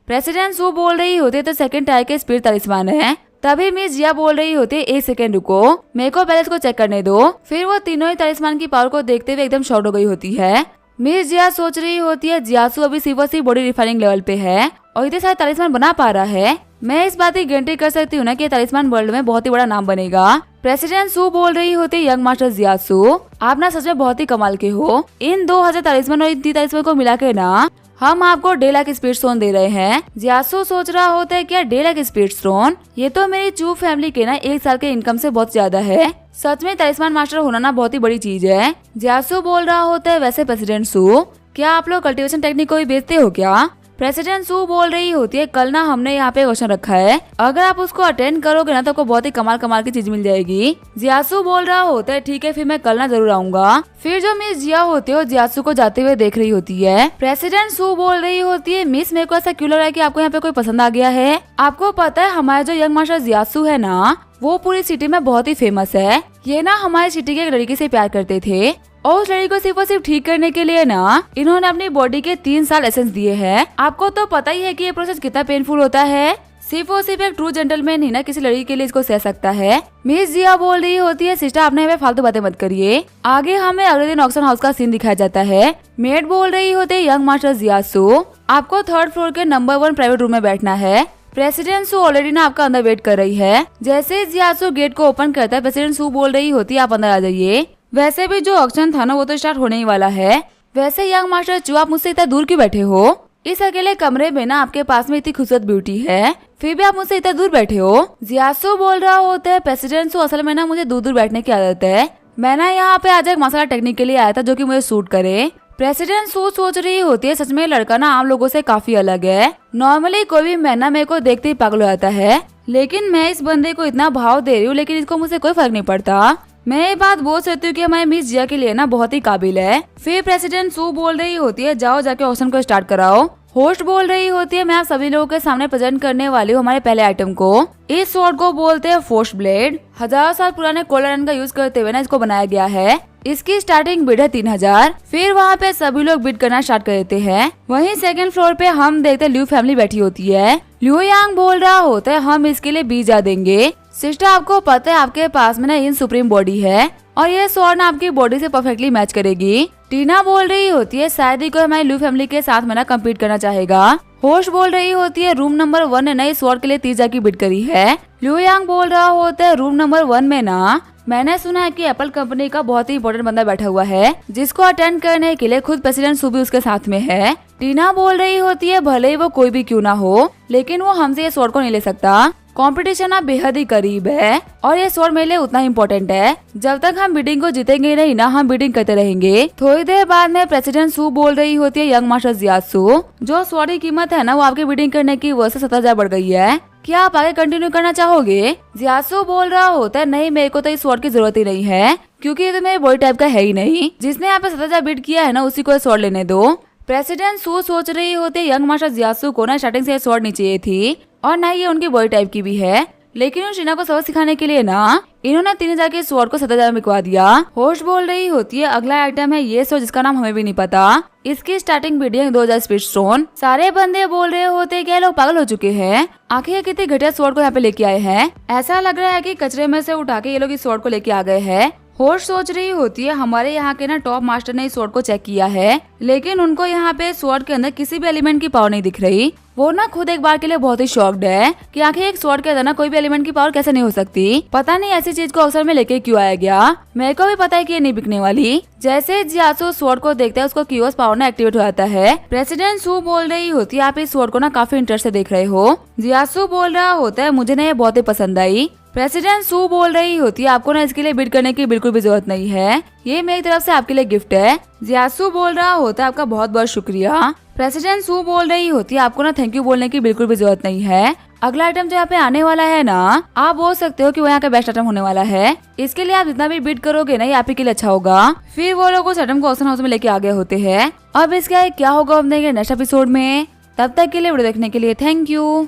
प्रेसिडेंट सू बोल रही होती है, तो सेकंड टायर के स्पीड तलिस्मान है। तभी मिस जिया बोल रही होती है, 1 सेकंड रुको, मेरे को पहले इसको चेक करने दो। फिर वो तीनों ही तलिस्मान की पावर को देखते हुए एकदम शॉक हो गई होती है। मिस जिया सोच रही होती है, जियासु अभी सिर्फ और सिर्फ बॉडी रिफाइनिंग लेवल पे है और इतने सारे तलिस्मान बना पा रहा है, मैं इस बात की गारंटी कर सकती हूँ ना कि तलिस्मान वर्ल्ड में बहुत ही बड़ा नाम बनेगा। प्रेसिडेंट सू बोल रही होती है, यंग मास्टर जियासु, आप ना सच में बहुत ही कमाल के हो। इन 2000 तलिस्मान और इन 3 तलिस्मान को मिला के ना हम आपको 1.5 लाख स्पीड स्टोन दे रहे हैं। जियासु सोच रहा होता है, क्या 1.5 लाख स्पीड स्टोन, ये तो मेरी चू फैमिली के ना 1 साल के इनकम से बहुत ज्यादा है। सच में तलिस्मान मास्टर होना ना बहुत ही बड़ी चीज है। जियासु बोल रहा होता है, वैसे प्रेसिडेंट सू, क्या आप लोग कल्टीवेशन टेक्निक को भी बेचते हो क्या? प्रेसिडेंट सू बोल रही होती है, कल ना हमने यहाँ पे क्वेश्चन रखा है, अगर आप उसको अटेंड करोगे ना तो आपको बहुत ही कमाल कमाल की चीज मिल जाएगी। जियासु बोल रहा होता है, ठीक है फिर मैं कल ना जरूर आऊंगा। फिर जो मिस जिया होती है जियासु को जाते हुए देख रही होती है। प्रेसिडेंट सू बोल रही होती है, मिस मेरे को ऐसा क्यों लग रहा है कि आपको यहाँ पे कोई पसंद आ गया है। आपको पता है हमारे जो यंग मास्टर जियासु है ना, वो पूरी सिटी में बहुत ही फेमस है। ये ना हमारी सिटी के एक लड़की से प्यार करते थे और उस लड़की को सिर्फ और सिर्फ ठीक करने के लिए ना इन्होंने अपनी बॉडी के 3 साल एसेंस दिए हैं। आपको तो पता ही है कि ये प्रोसेस कितना पेनफुल होता है। सिर्फ और सिर्फ एक ट्रू जेंटलमैन ही ना किसी लड़की के लिए इसको सह सकता है। मिस जिया बोल रही होती है, सिस्टर आपने हमें फालतू बातें मत करिए। आगे हमें अगले दिन ऑक्शन हाउस का सीन दिखाया जाता है। मेड बोल रही होती है, यंग मास्टर जियासु, आपको 3rd फ्लोर के नंबर 1 प्राइवेट रूम में बैठना है। प्रेसिडेंट सू ऑलरेडी ना आपका अंदर वेट कर रही है। जैसे जियासु गेट को ओपन करता है, प्रेसिडेंट सू बोल रही होती है, आप अंदर आ जाइए। वैसे भी जो ऑक्शन था ना वो तो स्टार्ट होने ही वाला है। वैसे यंग मास्टर चू, आप मुझसे इतना दूर क्यों बैठे हो? इस अकेले कमरे में ना आपके पास में इतनी खूबसूरत ब्यूटी है, फिर भी आप मुझसे इतना दूर बैठे हो। जियासु बोल रहा होता है, प्रेसिडेंट सू, असल में ना मुझे दूर दूर बैठने की आदत है। मैं ना यहाँ पे आज एक मसाला टेक्निक के लिए आया था जो कि मुझे सूट करे। प्रेसिडेंट सू सोच रही होती है, सच में लड़का ना आम लोगों से काफी अलग है। नॉर्मली कोई भी मैना मेरे को देखते ही पागल हो जाता है, लेकिन मैं इस बंदे को इतना भाव दे रही हूँ लेकिन इसको मुझसे कोई फर्क नहीं पड़ता। मैं ये बात बोल सकती हूँ कि हमारी मिस जिया के लिए ना बहुत ही काबिल है। फिर प्रेसिडेंट सू बोल रही होती है जाओ जाके ऑक्शन को स्टार्ट कराओ। होस्ट बोल रही होती है मैं आप सभी लोगों के सामने प्रेजेंट करने वाली हूँ हमारे पहले आइटम को। इस स्वॉर्ड को बोलते हैं फोर्स ब्लेड। हजारों साल पुराने कोलरन का यूज करते हुए ना इसको बनाया गया है। इसकी स्टार्टिंग बिड है 3000। फिर वहाँ पे सभी लोग बिड करना स्टार्ट कर देते हैं। वहीं सेकंड फ्लोर पे हम देखते हैं ल्यू फैमिली बैठी होती है। ल्यू यांग बोल रहा होता है हम इसके लिए 20,000 देंगे। सिस्टर आपको पता है आपके पास में ना इन सुप्रीम बॉडी है और ये स्वॉर्ड ना आपकी बॉडी से परफेक्टली मैच करेगी। टीना बोल रही होती है शायद ही कोई हमारी ल्यू फैमिली के साथ में ना कम्पीट करना चाहेगा। होस्ट बोल रही होती है रूम नंबर 1 ने नई स्वॉर्ड के लिए 30,000 की बिड करी है। ल्यू यांग बोल रहा होता है रूम नंबर 1 में ना मैंने सुना है कि एप्पल कंपनी का बहुत ही इंपॉर्टेंट बंदा बैठा हुआ है जिसको अटेंड करने के लिए खुद प्रेसिडेंट सू भी उसके साथ में है। टीना बोल रही होती है भले ही वो कोई भी क्यों ना हो लेकिन वो हमसे ये स्वॉर्ड को नहीं ले सकता। कंपटीशन अब बेहद ही करीब है और ये स्वॉर्ड मेरे लिए उतना इम्पोर्टेंट है। जब तक हम बिडिंग को जीतेंगे नहीं ना हम बिडिंग करते रहेंगे। थोड़ी देर बाद में प्रेसिडेंट सू बोल रही होती है यंग मास्टर जियासू जो स्वॉर्ड की कीमत है ना वो आपकी बिडिंग करने की वजह से 70,000 बढ़ गई है। क्या आप आगे कंटिन्यू करना चाहोगे? जियासू बोल रहा होता है नहीं मेरे को तो इस स्वॉर्ड की जरूरत ही नहीं है क्योंकि ये तो मेरे बॉडी टाइप का है ही नहीं। जिसने यहाँ पे 70,000 बिड किया है ना उसी को स्वॉर्ड लेने दो। प्रेसिडेंट सू सोच रही होती है यंग मास्टर जियासू को ना स्टार्टिंग से स्वॉर्ड नहीं चाहिए थी और ना ये उनकी बॉडी टाइप की भी है लेकिन शीना को सबक सिखाने के लिए ना इन्होंने 3000 के स्वॉर्ड को 7000 में बिकवा दिया। होस्ट बोल रही होती है अगला आइटम है ये स्वॉर्ड जिसका नाम हमें भी नहीं पता। इसकी स्टार्टिंग बिड है 2000 स्पीड स्टोन। सारे बंदे बोल रहे होते हैं कि लोग पागल हो चुके हैं आखिर ये कितने घटिया स्वॉर्ड को यहाँ पे लेके आए हैं। ऐसा लग रहा है कि कचरे में से उठा के ये लोग इस स्वॉर्ड को लेके आ गए हैं। होस्ट सोच रही होती है हमारे यहाँ के ना टॉप मास्टर ने इस स्वॉर्ड को चेक किया है लेकिन उनको यहाँ पे स्वॉर्ड के अंदर किसी भी एलिमेंट की पावर नहीं दिख रही। वो ना खुद एक बार के लिए बहुत ही शॉक्ड है कि आखिर एक स्वॉर्ड के अंदर ना कोई भी एलिमेंट की पावर कैसे नहीं हो सकती। पता नहीं ऐसी चीज को अवसर में लेके क्यों आया गया। मेरे को भी पता है कि ये नहीं बिकने वाली। जैसे जियासू स्वॉर्ड को देखता है उसको क्यूओस पावर ना एक्टिवेट हो जाता है। प्रेसिडेंट सू बोल रही होती है आप इस स्वॉर्ड को ना काफी इंटरेस्ट से देख रहे हो। जियासू बोल रहा होता है मुझे ना ये बहुत ही पसंद आई। प्रेसिडेंट सू बोल रही होती है आपको ना इसके लिए बिड करने की बिल्कुल भी जरूरत नहीं है ये मेरी तरफ से आपके लिए गिफ्ट है। जियासू बोल रहा होता है आपका बहुत बहुत शुक्रिया। प्रेसिडेंट सू बोल रही होती है आपको ना थैंक यू बोलने की बिल्कुल भी जरूरत नहीं है। अगला आइटम जो यहाँ पे आने वाला है ना आप बोल सकते हो कि वो यहाँ का बेस्ट आइटम होने वाला है। इसके लिए आप जितना भी बिड करोगे ना ये आप ही के लिए अच्छा होगा। फिर वो लोग उस आइटम को ऑक्शन हाउस में लेके आ गए होते हैं। अब इसका क्या होगा हम देखेंगे नेक्स्ट एपिसोड में। तब तक के लिए वीडियो देखने के लिए थैंक यू।